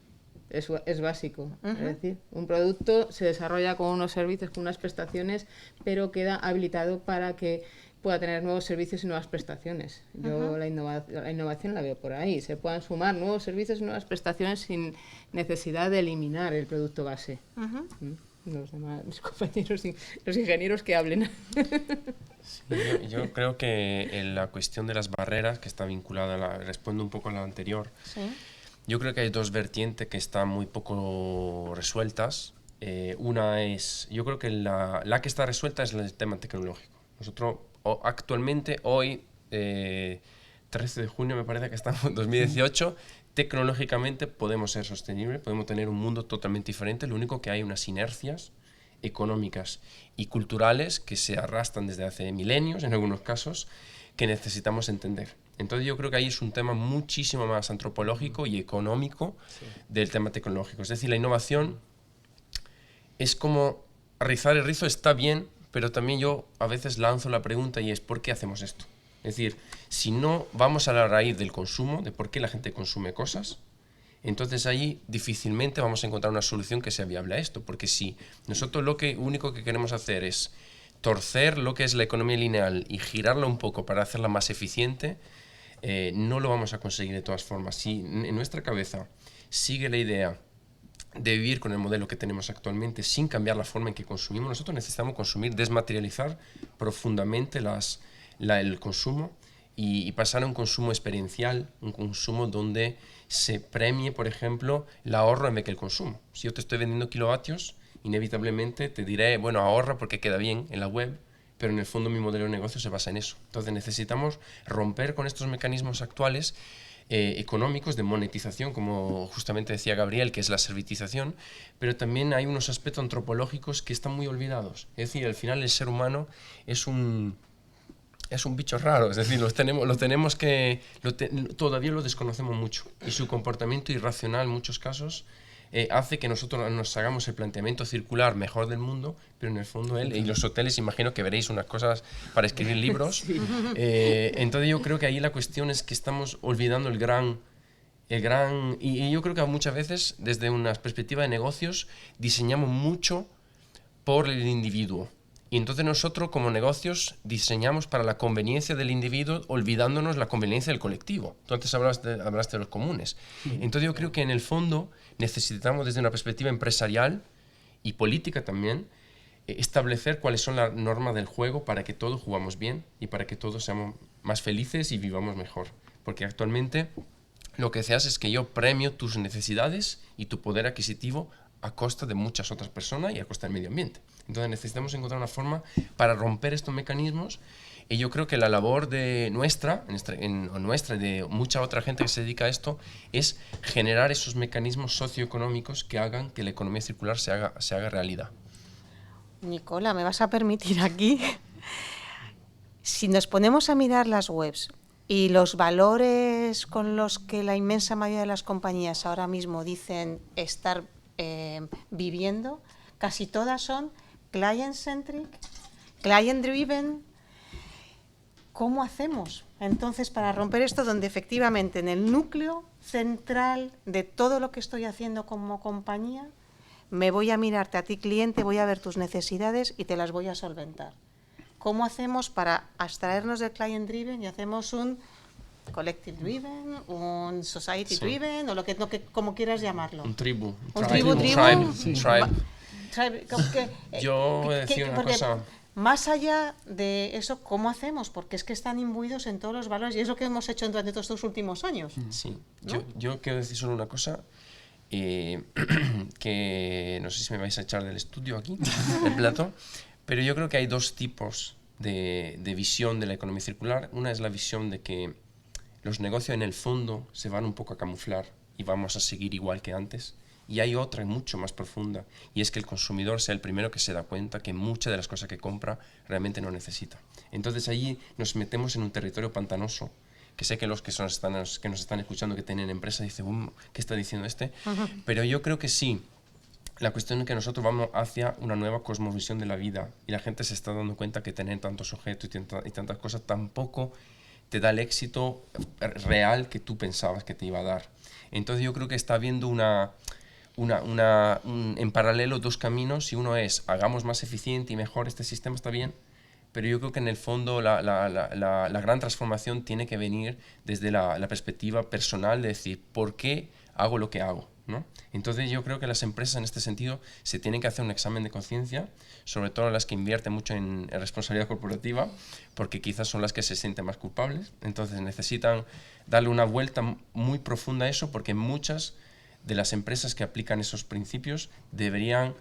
es básico. Es decir, un producto se desarrolla con unos servicios, con unas prestaciones, pero queda habilitado para que pueda tener nuevos servicios y nuevas prestaciones. Yo la innovación la veo por ahí. Se puedan sumar nuevos servicios y nuevas prestaciones sin necesidad de eliminar el producto base. Los demás, mis compañeros, los ingenieros que hablen. Yo creo que en la cuestión de las barreras, que está vinculada, respondo un poco a la anterior, Sí. yo creo que hay dos vertientes que están muy poco resueltas. Una es, yo creo que la que está resuelta es el tema tecnológico. Nosotros actualmente, hoy, 13 de junio me parece que estamos en 2018, tecnológicamente podemos ser sostenibles, podemos tener un mundo totalmente diferente, lo único que hay unas inercias económicas y culturales que se arrastran desde hace milenios, en algunos casos, que necesitamos entender. Entonces yo creo que ahí es un tema muchísimo más antropológico y económico del tema tecnológico. Es decir, la innovación es como rizar el rizo, está bien, pero también yo a veces lanzo la pregunta y es ¿por qué hacemos esto? Es decir, si no vamos a la raíz del consumo, de por qué la gente consume cosas, entonces ahí difícilmente vamos a encontrar una solución que sea viable a esto, porque si nosotros lo único que queremos hacer es torcer lo que es la economía lineal y girarla un poco para hacerla más eficiente, no lo vamos a conseguir de todas formas. Si en nuestra cabeza sigue la idea de vivir con el modelo que tenemos actualmente sin cambiar la forma en que consumimos, nosotros necesitamos consumir, desmaterializar profundamente el consumo y pasar a un consumo experiencial, un consumo donde se premie, por ejemplo, el ahorro en vez que el consumo. Si yo te estoy vendiendo kilovatios, inevitablemente te diré, bueno, ahorra porque queda bien en la web, pero en el fondo mi modelo de negocio se basa en eso. Entonces necesitamos romper con estos mecanismos actuales económicos de monetización, como justamente decía Gabriel, que es la servitización, pero también hay unos aspectos antropológicos que están muy olvidados. Es decir, al final el ser humano es un bicho raro, es decir, todavía lo desconocemos mucho y su comportamiento irracional en muchos casos hace que nosotros nos hagamos el planteamiento circular mejor del mundo, pero en el fondo y los hoteles imagino que veréis unas cosas para escribir libros. Sí. Entonces yo creo que ahí la cuestión es que estamos olvidando y yo creo que muchas veces desde una perspectiva de negocios diseñamos mucho por el individuo. Y entonces nosotros como negocios diseñamos para la conveniencia del individuo olvidándonos la conveniencia del colectivo. Entonces hablaste de los comunes. Entonces yo creo que en el fondo necesitamos desde una perspectiva empresarial y política también establecer cuáles son las normas del juego para que todos jugamos bien y para que todos seamos más felices y vivamos mejor. Porque actualmente lo que se hace es que yo premio tus necesidades y tu poder adquisitivo a costa de muchas otras personas y a costa del medio ambiente. Entonces necesitamos encontrar una forma para romper estos mecanismos y yo creo que la labor de nuestra y de mucha otra gente que se dedica a esto es generar esos mecanismos socioeconómicos que hagan que la economía circular se haga realidad. Nicola, ¿me vas a permitir aquí? Si nos ponemos a mirar las webs y los valores con los que la inmensa mayoría de las compañías ahora mismo dicen estar viviendo, casi todas son client-centric, client-driven. ¿Cómo hacemos entonces para romper esto donde efectivamente en el núcleo central de todo lo que estoy haciendo como compañía me voy a mirarte a ti cliente, voy a ver tus necesidades y te las voy a solventar? ¿Cómo hacemos para abstraernos del client-driven y hacemos un collective-driven, un society-driven, o lo que como quieras llamarlo? Un tribu. Yo voy a decir una cosa. Más allá de eso, ¿cómo hacemos? Porque es que están imbuidos en todos los valores y es lo que hemos hecho durante todos estos últimos años. Sí, ¿no? Yo quiero decir solo una cosa, que no sé si me vais a echar del estudio aquí, del plato, pero yo creo que hay dos tipos de visión de la economía circular. Una es la visión de que los negocios en el fondo se van un poco a camuflar y vamos a seguir igual que antes. Y hay otra mucho más profunda, y es que el consumidor sea el primero que se da cuenta que muchas de las cosas que compra realmente no necesita. Entonces ahí nos metemos en un territorio pantanoso, que sé que los que nos están escuchando, que tienen empresas, dicen, ¿qué está diciendo este? Pero yo creo que sí, La cuestión es que nosotros vamos hacia una nueva cosmovisión de la vida y la gente se está dando cuenta que tener tantos objetos y tantas cosas tampoco te da el éxito real que tú pensabas que te iba a dar. Entonces yo creo que está habiendo en paralelo dos caminos, y uno es hagamos más eficiente y mejor este sistema, está bien, pero yo creo que en el fondo la gran transformación tiene que venir desde la perspectiva personal de decir ¿por qué hago lo que hago? ¿No? Entonces yo creo que las empresas en este sentido se tienen que hacer un examen de conciencia, sobre todo las que invierten mucho en responsabilidad corporativa, porque quizás son las que se sienten más culpables. Entonces necesitan darle una vuelta muy profunda a eso, porque muchas de las empresas que aplican esos principios deberían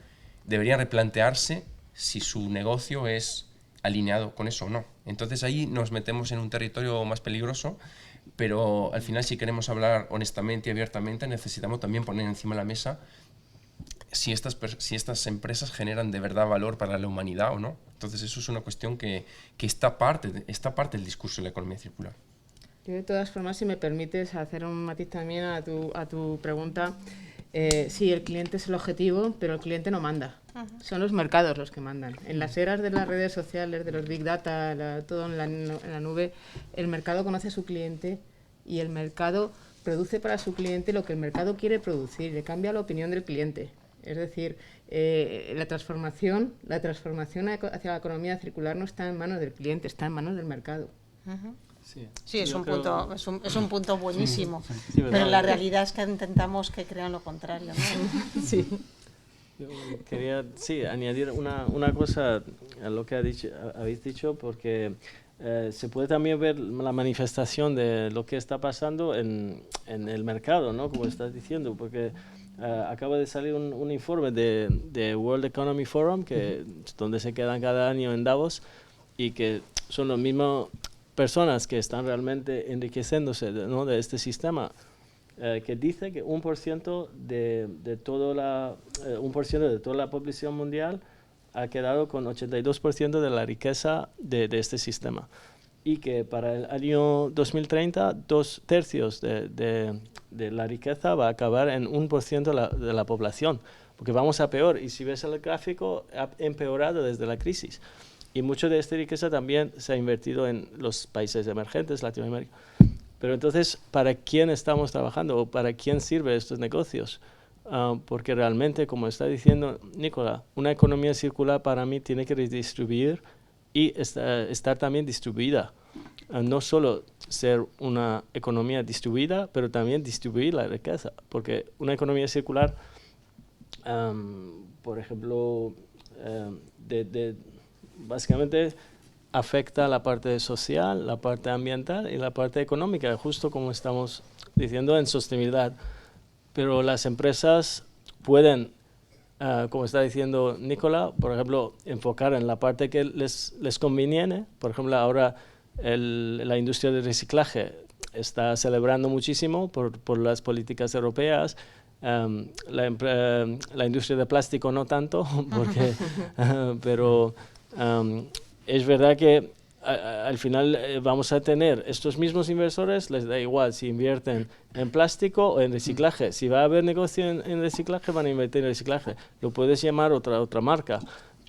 replantearse si su negocio es alineado con eso o no. Entonces ahí nos metemos en un territorio más peligroso, pero al final si queremos hablar honestamente y abiertamente necesitamos también poner encima de la mesa si estas empresas generan de verdad valor para la humanidad o no. Entonces eso es una cuestión que está parte del discurso de la economía circular. Yo, de todas formas, si me permites hacer un matiz también a tu pregunta, sí, el cliente es el objetivo, pero el cliente no manda. Son los mercados los que mandan. En las eras de las redes sociales, de los big data, todo en la nube, el mercado conoce a su cliente y el mercado produce para su cliente lo que el mercado quiere producir, le cambia la opinión del cliente. Es decir, la transformación hacia la economía circular no está en manos del cliente, está en manos del mercado. Sí, es un punto buenísimo, Sí, pero la realidad es que intentamos que crean lo contrario, ¿no? Sí. Yo quería añadir una cosa a lo que habéis dicho, porque se puede también ver la manifestación de lo que está pasando en el mercado, ¿no? Como estás diciendo, porque acaba de salir un informe de World Economy Forum, donde se quedan cada año en Davos, y que son los mismos personas que están realmente enriqueciéndose de este sistema, que dice que 1% de toda la población mundial ha quedado con 82% de la riqueza de este sistema, y que para el año 2030 2/3 de la riqueza va a acabar en 1% de la población, porque vamos a peor, y si ves el gráfico ha empeorado desde la crisis. Y mucho de esta riqueza también se ha invertido en los países emergentes, Latinoamérica. Pero entonces, ¿para quién estamos trabajando o para quién sirven estos negocios? Porque realmente, como está diciendo Nicola, una economía circular para mí tiene que redistribuir y estar también distribuida. No solo ser una economía distribuida, pero también distribuir la riqueza. Porque una economía circular, por ejemplo, básicamente afecta la parte social, la parte ambiental y la parte económica, justo como estamos diciendo en sostenibilidad. Pero las empresas pueden, como está diciendo Nicola, por ejemplo, enfocar en la parte que les conviene. Por ejemplo, ahora la industria del reciclaje está celebrando muchísimo por las políticas europeas. La industria de plástico no tanto, porque, pero es verdad que al final vamos a tener estos mismos inversores, les da igual si invierten en plástico o en reciclaje. Si va a haber negocio en reciclaje, van a invertir en reciclaje. Lo puedes llamar otra marca,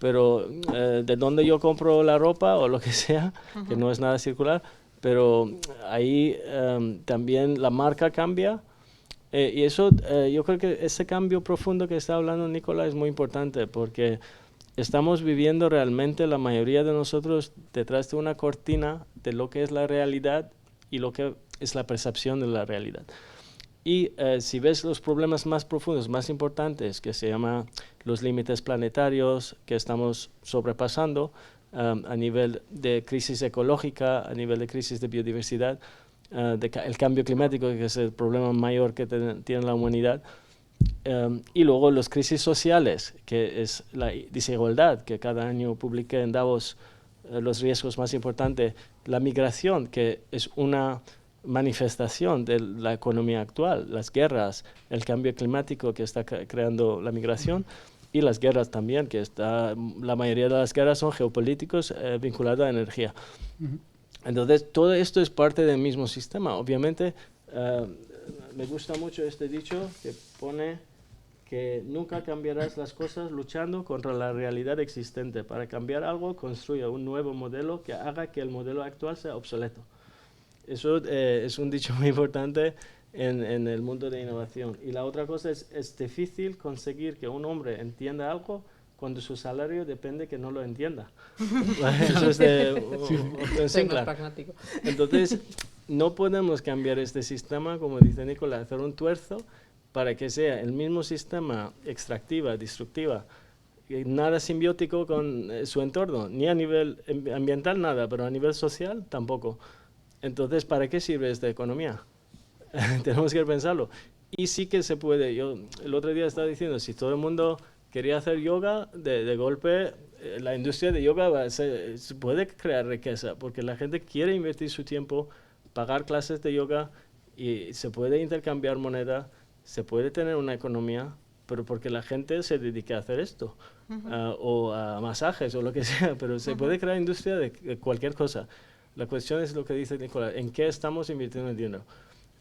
pero de donde yo compro la ropa o lo que sea, que no es nada circular, pero ahí también la marca cambia. Y eso, yo creo que ese cambio profundo que está hablando Nicola es muy importante, porque estamos viviendo realmente, la mayoría de nosotros, detrás de una cortina de lo que es la realidad y lo que es la percepción de la realidad. Y si ves los problemas más profundos, más importantes, que se llaman los límites planetarios que estamos sobrepasando a nivel de crisis ecológica, a nivel de crisis de biodiversidad, el cambio climático, que es el problema mayor que tiene la humanidad, y luego las crisis sociales, que es la desigualdad, que cada año publiqué en Davos los riesgos más importantes, la migración, que es una manifestación de la economía actual, las guerras, el cambio climático que está creando la migración, y las guerras también, que la mayoría de las guerras son geopolíticos vinculados a energía. Entonces, todo esto es parte del mismo sistema. Obviamente, me gusta mucho este dicho que pone que nunca cambiarás las cosas luchando contra la realidad existente. Para cambiar algo, construye un nuevo modelo que haga que el modelo actual sea obsoleto. Eso es un dicho muy importante en el mundo de innovación. Y la otra cosa es difícil conseguir que un hombre entienda algo cuando su salario depende que no lo entienda. Eso es de Sinclair. Pragmático. Entonces, no podemos cambiar este sistema, como dice Nicolás, hacer un tuerzo para que sea el mismo sistema extractiva, destructiva, nada simbiótico con su entorno, ni a nivel ambiental nada, pero a nivel social tampoco. Entonces, ¿para qué sirve esta economía? Tenemos que pensarlo. Y sí que se puede. Yo el otro día estaba diciendo, si todo el mundo quería hacer yoga, de golpe la industria de yoga se puede crear riqueza, porque la gente quiere invertir su tiempo, pagar clases de yoga, y se puede intercambiar moneda, se puede tener una economía, pero porque la gente se dedica a hacer esto, o a masajes o lo que sea, pero se puede crear industria de cualquier cosa. La cuestión es lo que dice Nicolás, ¿en qué estamos invirtiendo el dinero?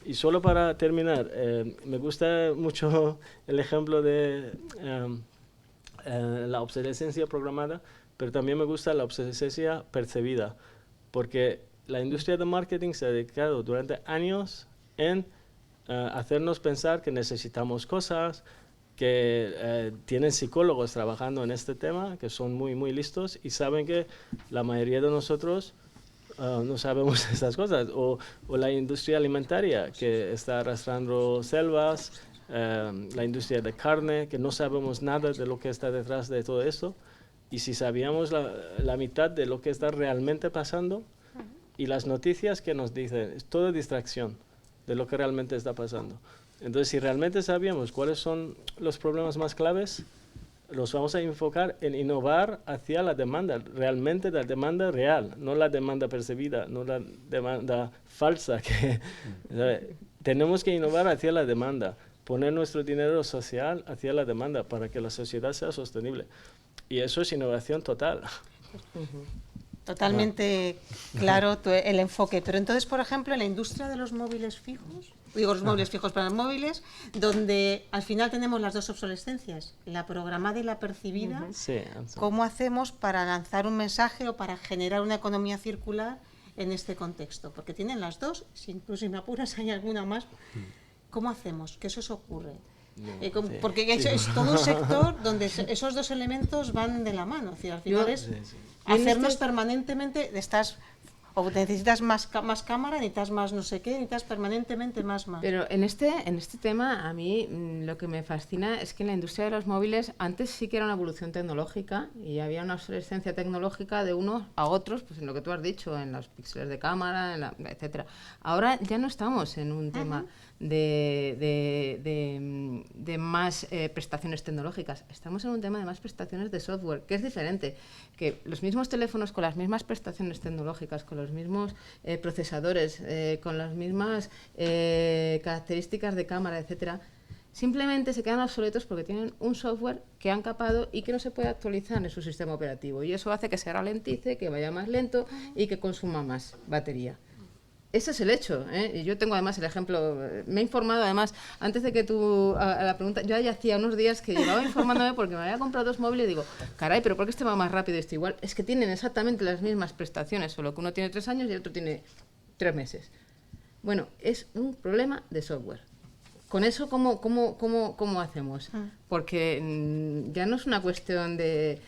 Y solo para terminar, me gusta mucho el ejemplo de la obsolescencia programada, pero también me gusta la obsolescencia percibida, porque la industria de marketing se ha dedicado durante años en hacernos pensar que necesitamos cosas, que tienen psicólogos trabajando en este tema, que son muy, muy listos y saben que la mayoría de nosotros no sabemos estas cosas, o la industria alimentaria que está arrastrando selvas, la industria de carne, que no sabemos nada de lo que está detrás de todo esto, y si sabíamos la mitad de lo que está realmente pasando, y las noticias que nos dicen, es toda distracción de lo que realmente está pasando. Entonces, si realmente sabíamos cuáles son los problemas más claves, los vamos a enfocar en innovar hacia la demanda, realmente la demanda real, no la demanda percibida, no la demanda falsa. Tenemos que innovar hacia la demanda, poner nuestro dinero social hacia la demanda para que la sociedad sea sostenible. Y eso es innovación total. Totalmente claro el enfoque. Pero entonces, por ejemplo, en la industria de los móviles fijos, digo los móviles fijos para los móviles, donde al final tenemos las dos obsolescencias, la programada y la percibida, Sí, ¿cómo hacemos para lanzar un mensaje o para generar una economía circular en este contexto? Porque tienen las dos, incluso si me apuras hay alguna más. ¿Cómo hacemos que eso se ocurre? Porque es todo un sector donde esos dos elementos van de la mano. Es decir, al final es hacernos permanentemente, o necesitas más cámara, necesitas más no sé qué, necesitas permanentemente más. Pero en este tema, a mí lo que me fascina es que en la industria de los móviles antes sí que era una evolución tecnológica y había una obsolescencia tecnológica de unos a otros, pues en lo que tú has dicho, en los píxeles de cámara, etcétera. Ahora ya no estamos en un tema de más prestaciones tecnológicas. Estamos en un tema de más prestaciones de software, que es diferente. Que los mismos teléfonos con las mismas prestaciones tecnológicas, con los mismos procesadores, con las mismas características de cámara, etcétera, simplemente se quedan obsoletos porque tienen un software que han capado y que no se puede actualizar en su sistema operativo. Y eso hace que se ralentice, que vaya más lento y que consuma más batería. Ese es el hecho, ¿eh? Y yo tengo además el ejemplo, me he informado además, antes de que tú, a la pregunta, yo ya hacía unos días que llevaba informándome porque me había comprado dos móviles y digo, caray, pero ¿por qué este va más rápido y este igual? Es que tienen exactamente las mismas prestaciones, solo que uno tiene 3 años y el otro tiene 3 meses. Bueno, es un problema de software. Con eso, ¿cómo hacemos? Porque ya no es una cuestión de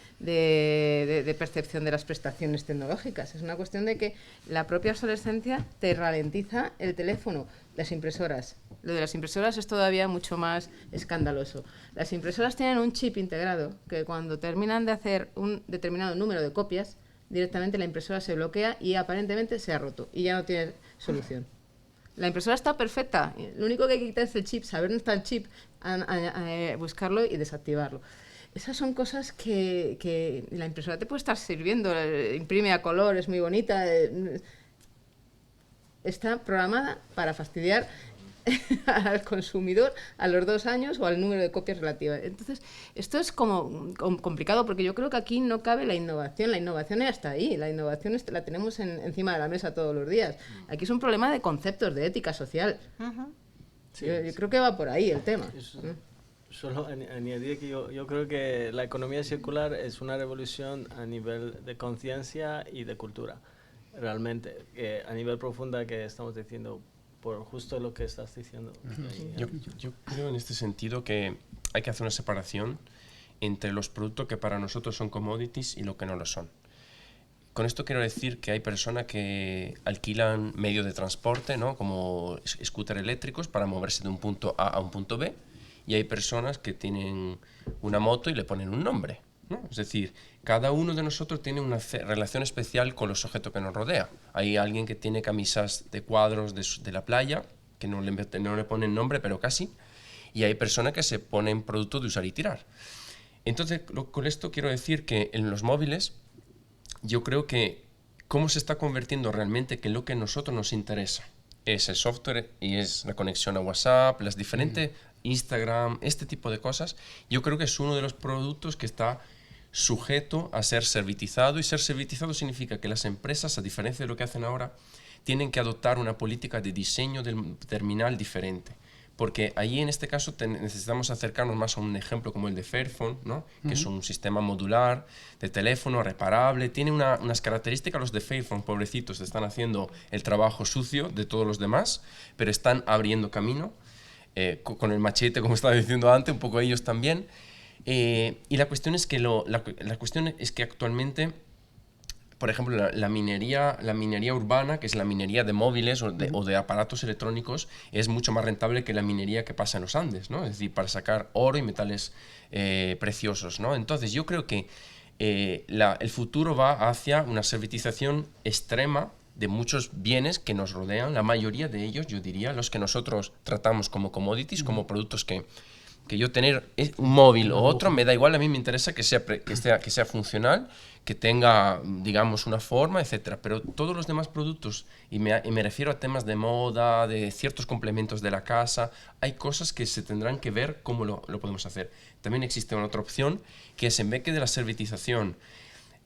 percepción de las prestaciones tecnológicas, es una cuestión de que la propia obsolescencia te ralentiza el teléfono. Las impresoras, lo de las impresoras es todavía mucho más escandaloso. Las impresoras tienen un chip integrado que cuando terminan de hacer un determinado número de copias, directamente la impresora se bloquea y aparentemente se ha roto y ya no tiene solución. La impresora está perfecta, lo único que hay que quitar es el chip, saber dónde está el chip, buscarlo y desactivarlo. Esas son cosas que la impresora te puede estar sirviendo, imprime a color, es muy bonita, está programada para fastidiar al consumidor a los 2 años o al número de copias relativas. Entonces, esto es como complicado porque yo creo que aquí no cabe la innovación ya está ahí, la innovación la tenemos encima de la mesa todos los días. Aquí es un problema de conceptos, de ética social. Sí, yo creo que va por ahí el tema. Solo añadir que yo creo que la economía circular es una revolución a nivel de conciencia y de cultura, realmente, a nivel profunda que estamos diciendo, por justo lo que estás diciendo. Yo creo en este sentido que hay que hacer una separación entre los productos que para nosotros son commodities y lo que no lo son. Con esto quiero decir que hay personas que alquilan medios de transporte, ¿no? Como scooter eléctricos para moverse de un punto A a un punto B, y hay personas que tienen una moto y le ponen un nombre, ¿no? Es decir, cada uno de nosotros tiene una relación especial con los objetos que nos rodea. Hay alguien que tiene camisas de cuadros de la playa, que no le ponen nombre, pero casi, y hay personas que se ponen productos de usar y tirar. Entonces, con esto quiero decir que en los móviles, yo creo que cómo se está convirtiendo realmente que lo que a nosotros nos interesa es el software y es la conexión a WhatsApp, las diferentes Instagram, este tipo de cosas, yo creo que es uno de los productos que está sujeto a ser servitizado, y ser servitizado significa que las empresas, a diferencia de lo que hacen ahora, tienen que adoptar una política de diseño del terminal diferente. Porque ahí en este caso necesitamos acercarnos más a un ejemplo como el de Fairphone, ¿no? Que es un sistema modular de teléfono reparable, tiene unas características. Los de Fairphone, pobrecitos, están haciendo el trabajo sucio de todos los demás, pero están abriendo camino con el machete, como estaba diciendo antes, un poco ellos también. Y la cuestión es que la cuestión es que actualmente, por ejemplo, la minería urbana, que es la minería de móviles o de aparatos electrónicos, es mucho más rentable que la minería que pasa en los Andes, ¿no? Es decir, para sacar oro y metales preciosos, ¿no? Entonces, yo creo que el futuro va hacia una servitización extrema de muchos bienes que nos rodean, la mayoría de ellos, yo diría, los que nosotros tratamos como commodities, como productos que yo tener un móvil o otro, me da igual, a mí me interesa que sea funcional, que tenga, digamos, una forma, etcétera. Pero todos los demás productos, y me refiero a temas de moda, de ciertos complementos de la casa, hay cosas que se tendrán que ver cómo lo podemos hacer. También existe una otra opción, que es en vez de la servitización,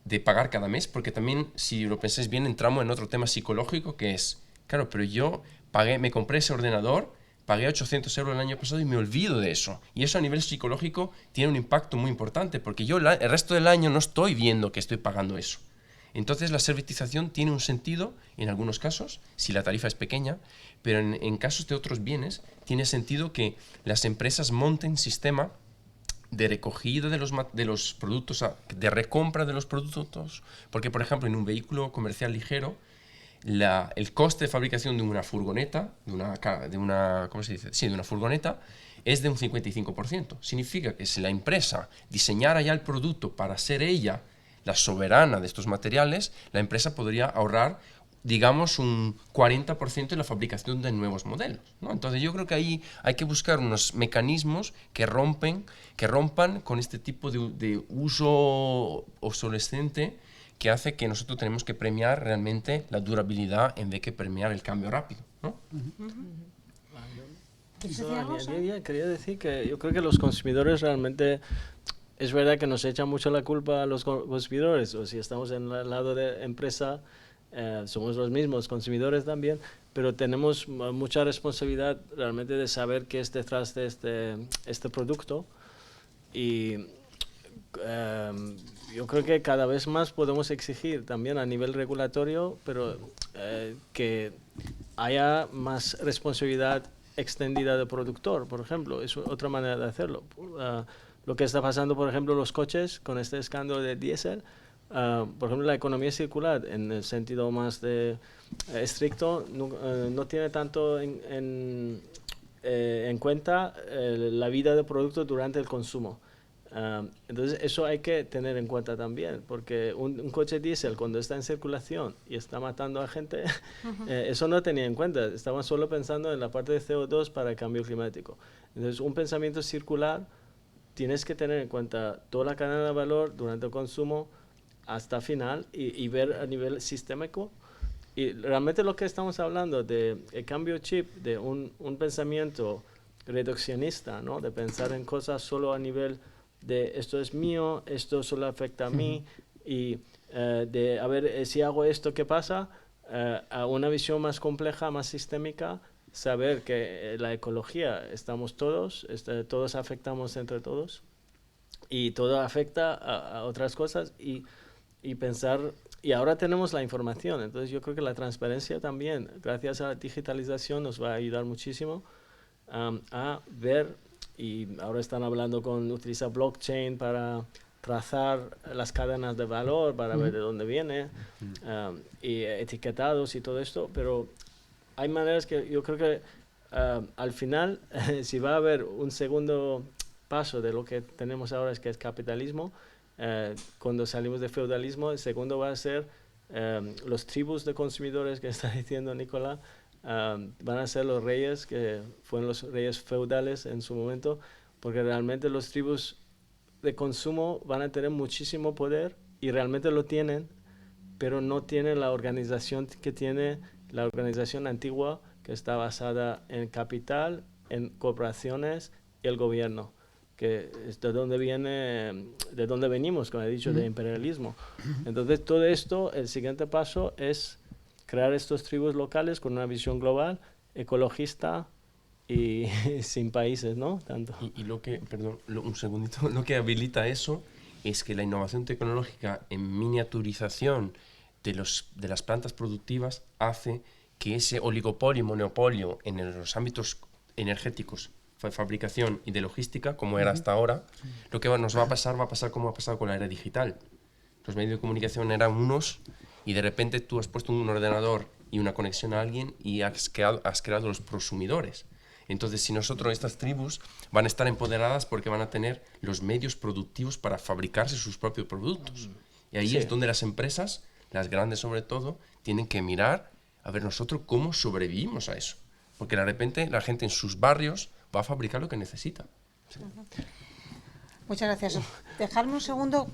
de pagar cada mes, porque también, si lo pensáis bien, entramos en otro tema psicológico, que es, claro, pero yo me compré ese ordenador, pagué 800 euros el año pasado y me olvido de eso. Y eso a nivel psicológico tiene un impacto muy importante, porque yo el resto del año no estoy viendo que estoy pagando eso. Entonces la servitización tiene un sentido en algunos casos, si la tarifa es pequeña, pero en casos de otros bienes tiene sentido que las empresas monten sistema de recogida de los productos, de recompra de los productos, porque por ejemplo en un vehículo comercial ligero, el coste de fabricación de una furgoneta, ¿cómo se dice? Sí, de una furgoneta, es de un 55%. Significa que si la empresa diseñara ya el producto para ser ella la soberana de estos materiales, la empresa podría ahorrar, digamos, un 40% en la fabricación de nuevos modelos, ¿no? Entonces yo creo que ahí hay que buscar unos mecanismos que rompan con este tipo de uso obsolescente, que hace que nosotros tenemos que premiar realmente la durabilidad en vez de premiar el cambio rápido, ¿no? Quería decir que yo creo que los consumidores realmente, es verdad que nos echan mucho la culpa a los consumidores, o si estamos en el lado de empresa, somos los mismos consumidores también, pero tenemos mucha responsabilidad realmente de saber qué es detrás de este producto. Y yo creo que cada vez más podemos exigir también a nivel regulatorio, pero que haya más responsabilidad extendida del productor, por ejemplo. Es otra manera de hacerlo. Lo que está pasando, por ejemplo, los coches con este escándalo de diésel, por ejemplo, la economía circular, en el sentido más estricto, no tiene tanto en cuenta la vida del producto durante el consumo. Entonces eso hay que tener en cuenta también, porque un coche diésel cuando está en circulación y está matando a gente, eso no tenía en cuenta, estaban solo pensando en la parte de CO2 para el cambio climático. Entonces un pensamiento circular, tienes que tener en cuenta toda la cadena de valor durante el consumo hasta final y ver a nivel sistémico. Y realmente lo que estamos hablando de el cambio chip, de un pensamiento reduccionista, ¿no? De pensar en cosas solo a nivel de esto es mío, esto solo afecta a mí, y a ver si hago esto, ¿qué pasa? A una visión más compleja, más sistémica, saber que la ecología estamos todos, todos afectamos entre todos y todo afecta a otras cosas y pensar, y ahora tenemos la información, entonces yo creo que la transparencia también, gracias a la digitalización, nos va a ayudar muchísimo a ver, y ahora están hablando utilizar blockchain para trazar las cadenas de valor, para ver de dónde viene, y etiquetados y todo esto, pero hay maneras que yo creo que al final, si va a haber un segundo paso de lo que tenemos ahora, que es capitalismo, cuando salimos de feudalismo, el segundo va a ser los tribus de consumidores que está diciendo Nicolás, van a ser los reyes, que fueron los reyes feudales en su momento, porque realmente los tribus de consumo van a tener muchísimo poder y realmente lo tienen, pero no tienen la organización que tiene la organización antigua, que está basada en capital, en corporaciones y el gobierno, que es de donde venimos, como he dicho, de imperialismo. Entonces todo esto, el siguiente paso es crear estos tribus locales con una visión global, ecologista y sin países, ¿no? Tanto. Y lo que, perdón, un segundito, lo que habilita eso es que la innovación tecnológica en miniaturización de las plantas productivas hace que ese oligopolio y monopolio en los ámbitos energéticos, de fabricación y de logística, como era hasta ahora, lo que nos va a pasar como ha pasado con la era digital. Los medios de comunicación eran unos y de repente tú has puesto un ordenador y una conexión a alguien y has creado los prosumidores. Entonces, si nosotros, estas tribus van a estar empoderadas porque van a tener los medios productivos para fabricarse sus propios productos. Y ahí es donde las empresas, las grandes sobre todo, tienen que mirar a ver nosotros cómo sobrevivimos a eso. Porque de repente la gente en sus barrios va a fabricar lo que necesita. Sí. Muchas gracias. Dejarme un segundo,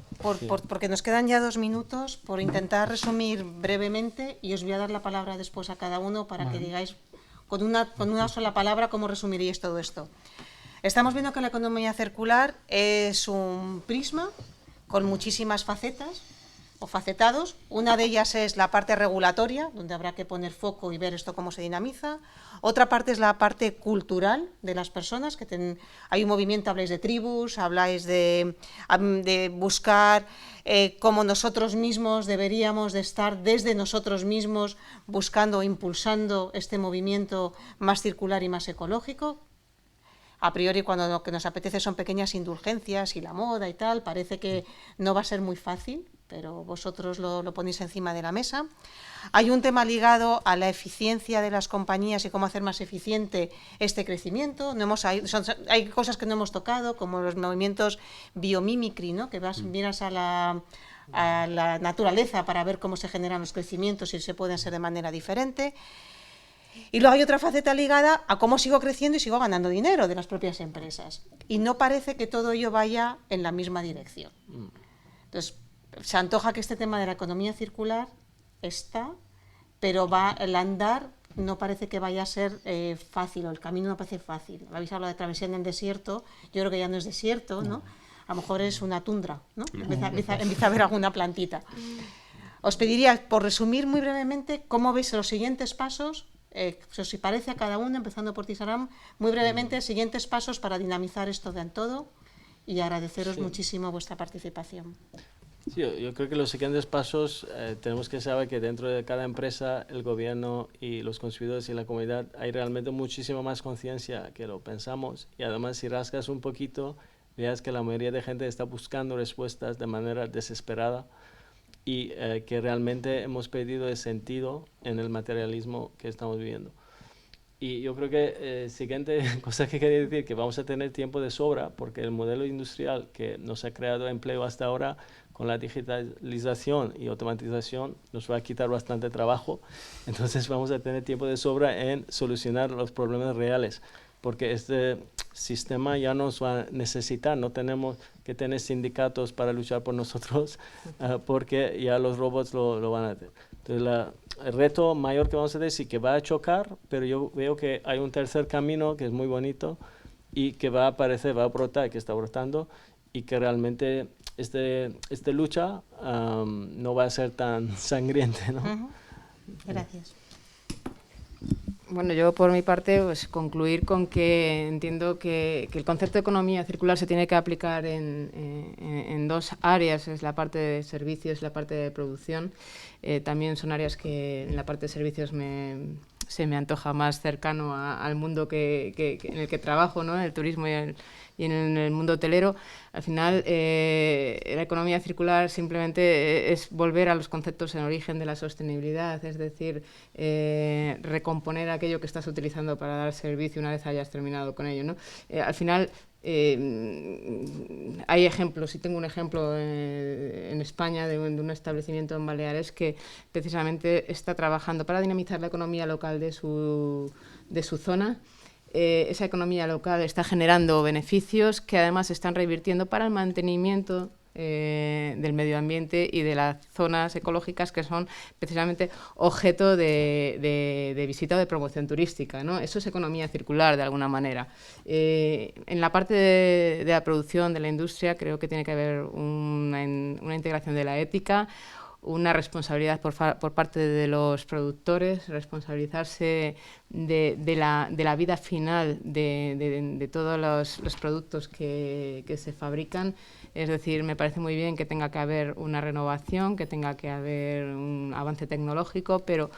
porque nos quedan ya 2 minutos, por intentar resumir brevemente, y os voy a dar la palabra después a cada uno para que digáis con una sola palabra cómo resumiríais todo esto. Estamos viendo que la economía circular es un prisma con muchísimas facetas o facetados. Una de ellas es la parte regulatoria, donde habrá que poner foco y ver esto cómo se dinamiza. Otra parte es la parte cultural de las personas, que hay un movimiento, habláis de tribus, habláis de buscar cómo nosotros mismos deberíamos de estar desde nosotros mismos buscando, impulsando este movimiento más circular y más ecológico. A priori, cuando lo que nos apetece son pequeñas indulgencias y la moda y tal, parece que no va a ser muy fácil, pero vosotros lo ponéis encima de la mesa. Hay un tema ligado a la eficiencia de las compañías y cómo hacer más eficiente este crecimiento. Hay cosas que no hemos tocado, como los movimientos biomimicry, ¿no? Que miras a la naturaleza para ver cómo se generan los crecimientos y se pueden hacer de manera diferente. Y luego hay otra faceta ligada a cómo sigo creciendo y sigo ganando dinero de las propias empresas. Y no parece que todo ello vaya en la misma dirección. Entonces, se antoja que este tema de la economía circular está, pero el andar no parece que vaya a ser fácil, o el camino no parece fácil. Habéis hablado de travesía en el desierto, yo creo que ya no es desierto, ¿no? A lo mejor es una tundra, ¿no? Empieza a haber alguna plantita. Os pediría, por resumir muy brevemente, cómo veis los siguientes pasos, si os parece a cada uno, empezando por ti, Saram, muy brevemente, siguientes pasos para dinamizar esto de todo, y agradeceros muchísimo vuestra participación. Sí, yo creo que los siguientes pasos tenemos que saber que dentro de cada empresa, el gobierno y los consumidores y la comunidad hay realmente muchísima más conciencia que lo pensamos, y además si rascas un poquito veas que la mayoría de gente está buscando respuestas de manera desesperada y que realmente hemos perdido el sentido en el materialismo que estamos viviendo. Y yo creo que siguiente cosa que quería decir, que vamos a tener tiempo de sobra porque el modelo industrial que nos ha creado empleo hasta ahora, con la digitalización y automatización, nos va a quitar bastante trabajo. Entonces vamos a tener tiempo de sobra en solucionar los problemas reales, porque este sistema ya nos va a necesitar, no tenemos que tener sindicatos para luchar por nosotros, porque ya los robots lo van a hacer. Entonces el reto mayor que vamos a tener sí que va a chocar, pero yo veo que hay un tercer camino que es muy bonito y que va a aparecer, va a brotar, que está brotando, y que realmente esta lucha no va a ser tan sangrienta, ¿no? Gracias. Bueno, yo por mi parte pues concluir con que entiendo que el concepto de economía circular se tiene que aplicar en dos áreas, es la parte de servicios y la parte de producción. También son áreas que en la parte de servicios se me antoja más cercano al mundo en el que trabajo, ¿no? En el turismo y en el mundo hotelero. Al final, la economía circular simplemente es volver a los conceptos en origen de la sostenibilidad, es decir, recomponer aquello que estás utilizando para dar servicio una vez hayas terminado con ello, ¿no? Al final, hay ejemplos, y tengo un ejemplo en España de un establecimiento en Baleares que precisamente está trabajando para dinamizar la economía local de su zona. Esa economía local está generando beneficios que además se están revirtiendo para el mantenimiento del medio ambiente y de las zonas ecológicas que son precisamente objeto de visita o de promoción turística, ¿no? Eso es economía circular de alguna manera. En la parte de la producción, de la industria, creo que tiene que haber una integración de la ética, una responsabilidad por parte de los productores, responsabilizarse de la vida final de todos los productos que se fabrican. Es decir, me parece muy bien que tenga que haber una renovación, que tenga que haber un avance tecnológico, pero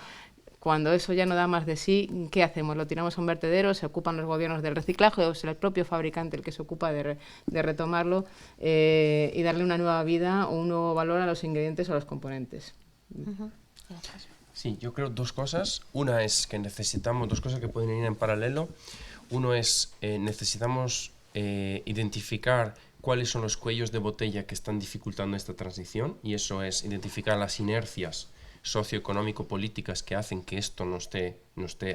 cuando eso ya no da más de sí, ¿qué hacemos? ¿Lo tiramos a un vertedero? ¿Se ocupan los gobiernos del reciclaje o es el propio fabricante el que se ocupa de retomarlo y darle una nueva vida o un nuevo valor a los ingredientes o a los componentes? Sí, yo creo dos cosas. Una es que necesitamos, dos cosas que pueden ir en paralelo. Uno es, necesitamos identificar cuáles son los cuellos de botella que están dificultando esta transición, y eso es identificar las inercias socioeconómico-políticas que hacen que esto no esté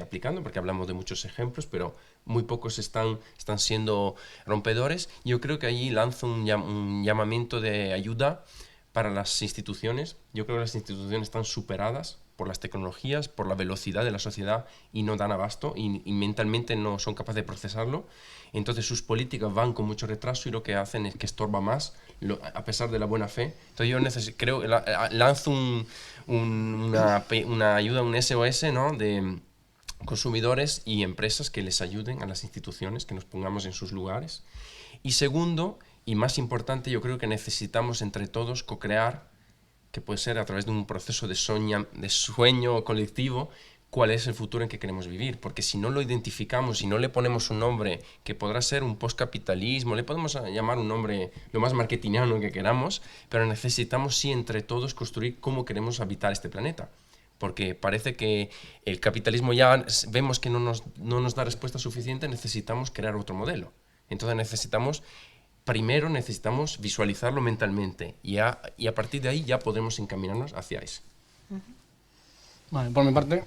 aplicando, porque hablamos de muchos ejemplos, pero muy pocos están siendo rompedores. Yo creo que allí lanzo un llamamiento de ayuda para las instituciones. Yo creo que las instituciones están superadas por las tecnologías, por la velocidad de la sociedad, y no dan abasto y mentalmente no son capaces de procesarlo. Entonces sus políticas van con mucho retraso y lo que hacen es que estorba más, a pesar de la buena fe. Entonces yo lanzo una ayuda, un SOS, ¿no?, de consumidores y empresas que les ayuden a las instituciones, que nos pongamos en sus lugares. Y segundo, y más importante, yo creo que necesitamos entre todos co-crear, que puede ser a través de un proceso de sueño colectivo, cuál es el futuro en que queremos vivir, porque si no lo identificamos, si no le ponemos un nombre que podrá ser un postcapitalismo, le podemos llamar un nombre lo más marketingiano que queramos, pero necesitamos sí entre todos construir cómo queremos habitar este planeta, porque parece que el capitalismo ya vemos que no nos da respuesta suficiente, necesitamos crear otro modelo. Entonces primero necesitamos visualizarlo mentalmente y a partir de ahí ya podremos encaminarnos hacia eso. Vale, por mi parte,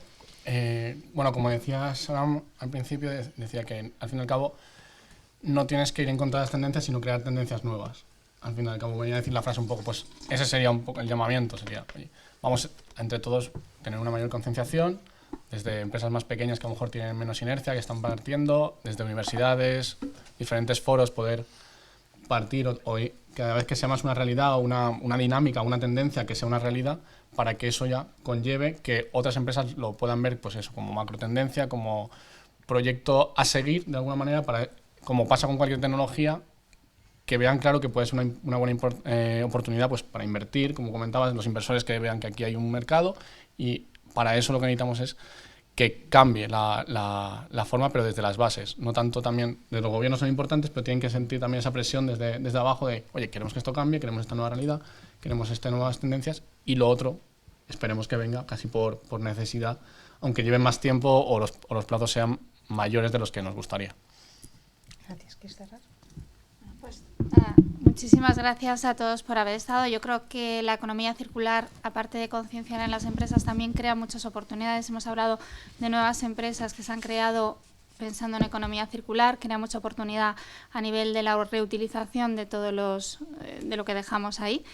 bueno, como decía Saram al principio, decía que al fin y al cabo no tienes que ir en contra de las tendencias, sino crear tendencias nuevas. Al fin y al cabo, venía a decir la frase un poco, pues ese sería un poco el llamamiento, sería, oye, vamos entre todos tener una mayor concienciación, desde empresas más pequeñas que a lo mejor tienen menos inercia, que están partiendo, desde universidades, diferentes foros, poder partir o cada vez que sea más una realidad o una dinámica, una tendencia que sea una realidad, para que eso ya conlleve que otras empresas lo puedan ver, pues eso, como macro tendencia, como proyecto a seguir de alguna manera, para, como pasa con cualquier tecnología, que vean claro que puede ser una buena oportunidad pues, para invertir, como comentabas, los inversores que vean que aquí hay un mercado, y para eso lo que necesitamos es que cambie la forma, pero desde las bases. No tanto también, de los gobiernos son importantes, pero tienen que sentir también esa presión desde abajo de, oye, queremos que esto cambie, queremos esta nueva realidad, queremos estas nuevas tendencias, y lo otro, esperemos que venga casi por necesidad, aunque lleve más tiempo o los plazos sean mayores de los que nos gustaría. Gracias. ¿Quieres cerrar? Pues, muchísimas gracias a todos por haber estado. Yo creo que la economía circular, aparte de concienciar en las empresas, también crea muchas oportunidades. Hemos hablado de nuevas empresas que se han creado pensando en economía circular, crea mucha oportunidad a nivel de la reutilización de de lo que dejamos ahí.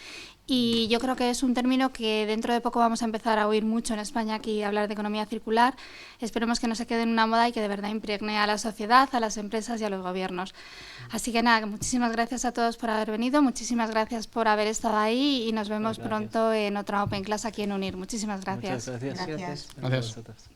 Y yo creo que es un término que dentro de poco vamos a empezar a oír mucho en España aquí hablar de economía circular. Esperemos que no se quede en una moda y que de verdad impregne a la sociedad, a las empresas y a los gobiernos. Así que nada, muchísimas gracias a todos por haber venido, muchísimas gracias por haber estado ahí y nos vemos pronto en otra Open Class aquí en UNIR. Muchísimas gracias. Muchas gracias. Gracias. Gracias.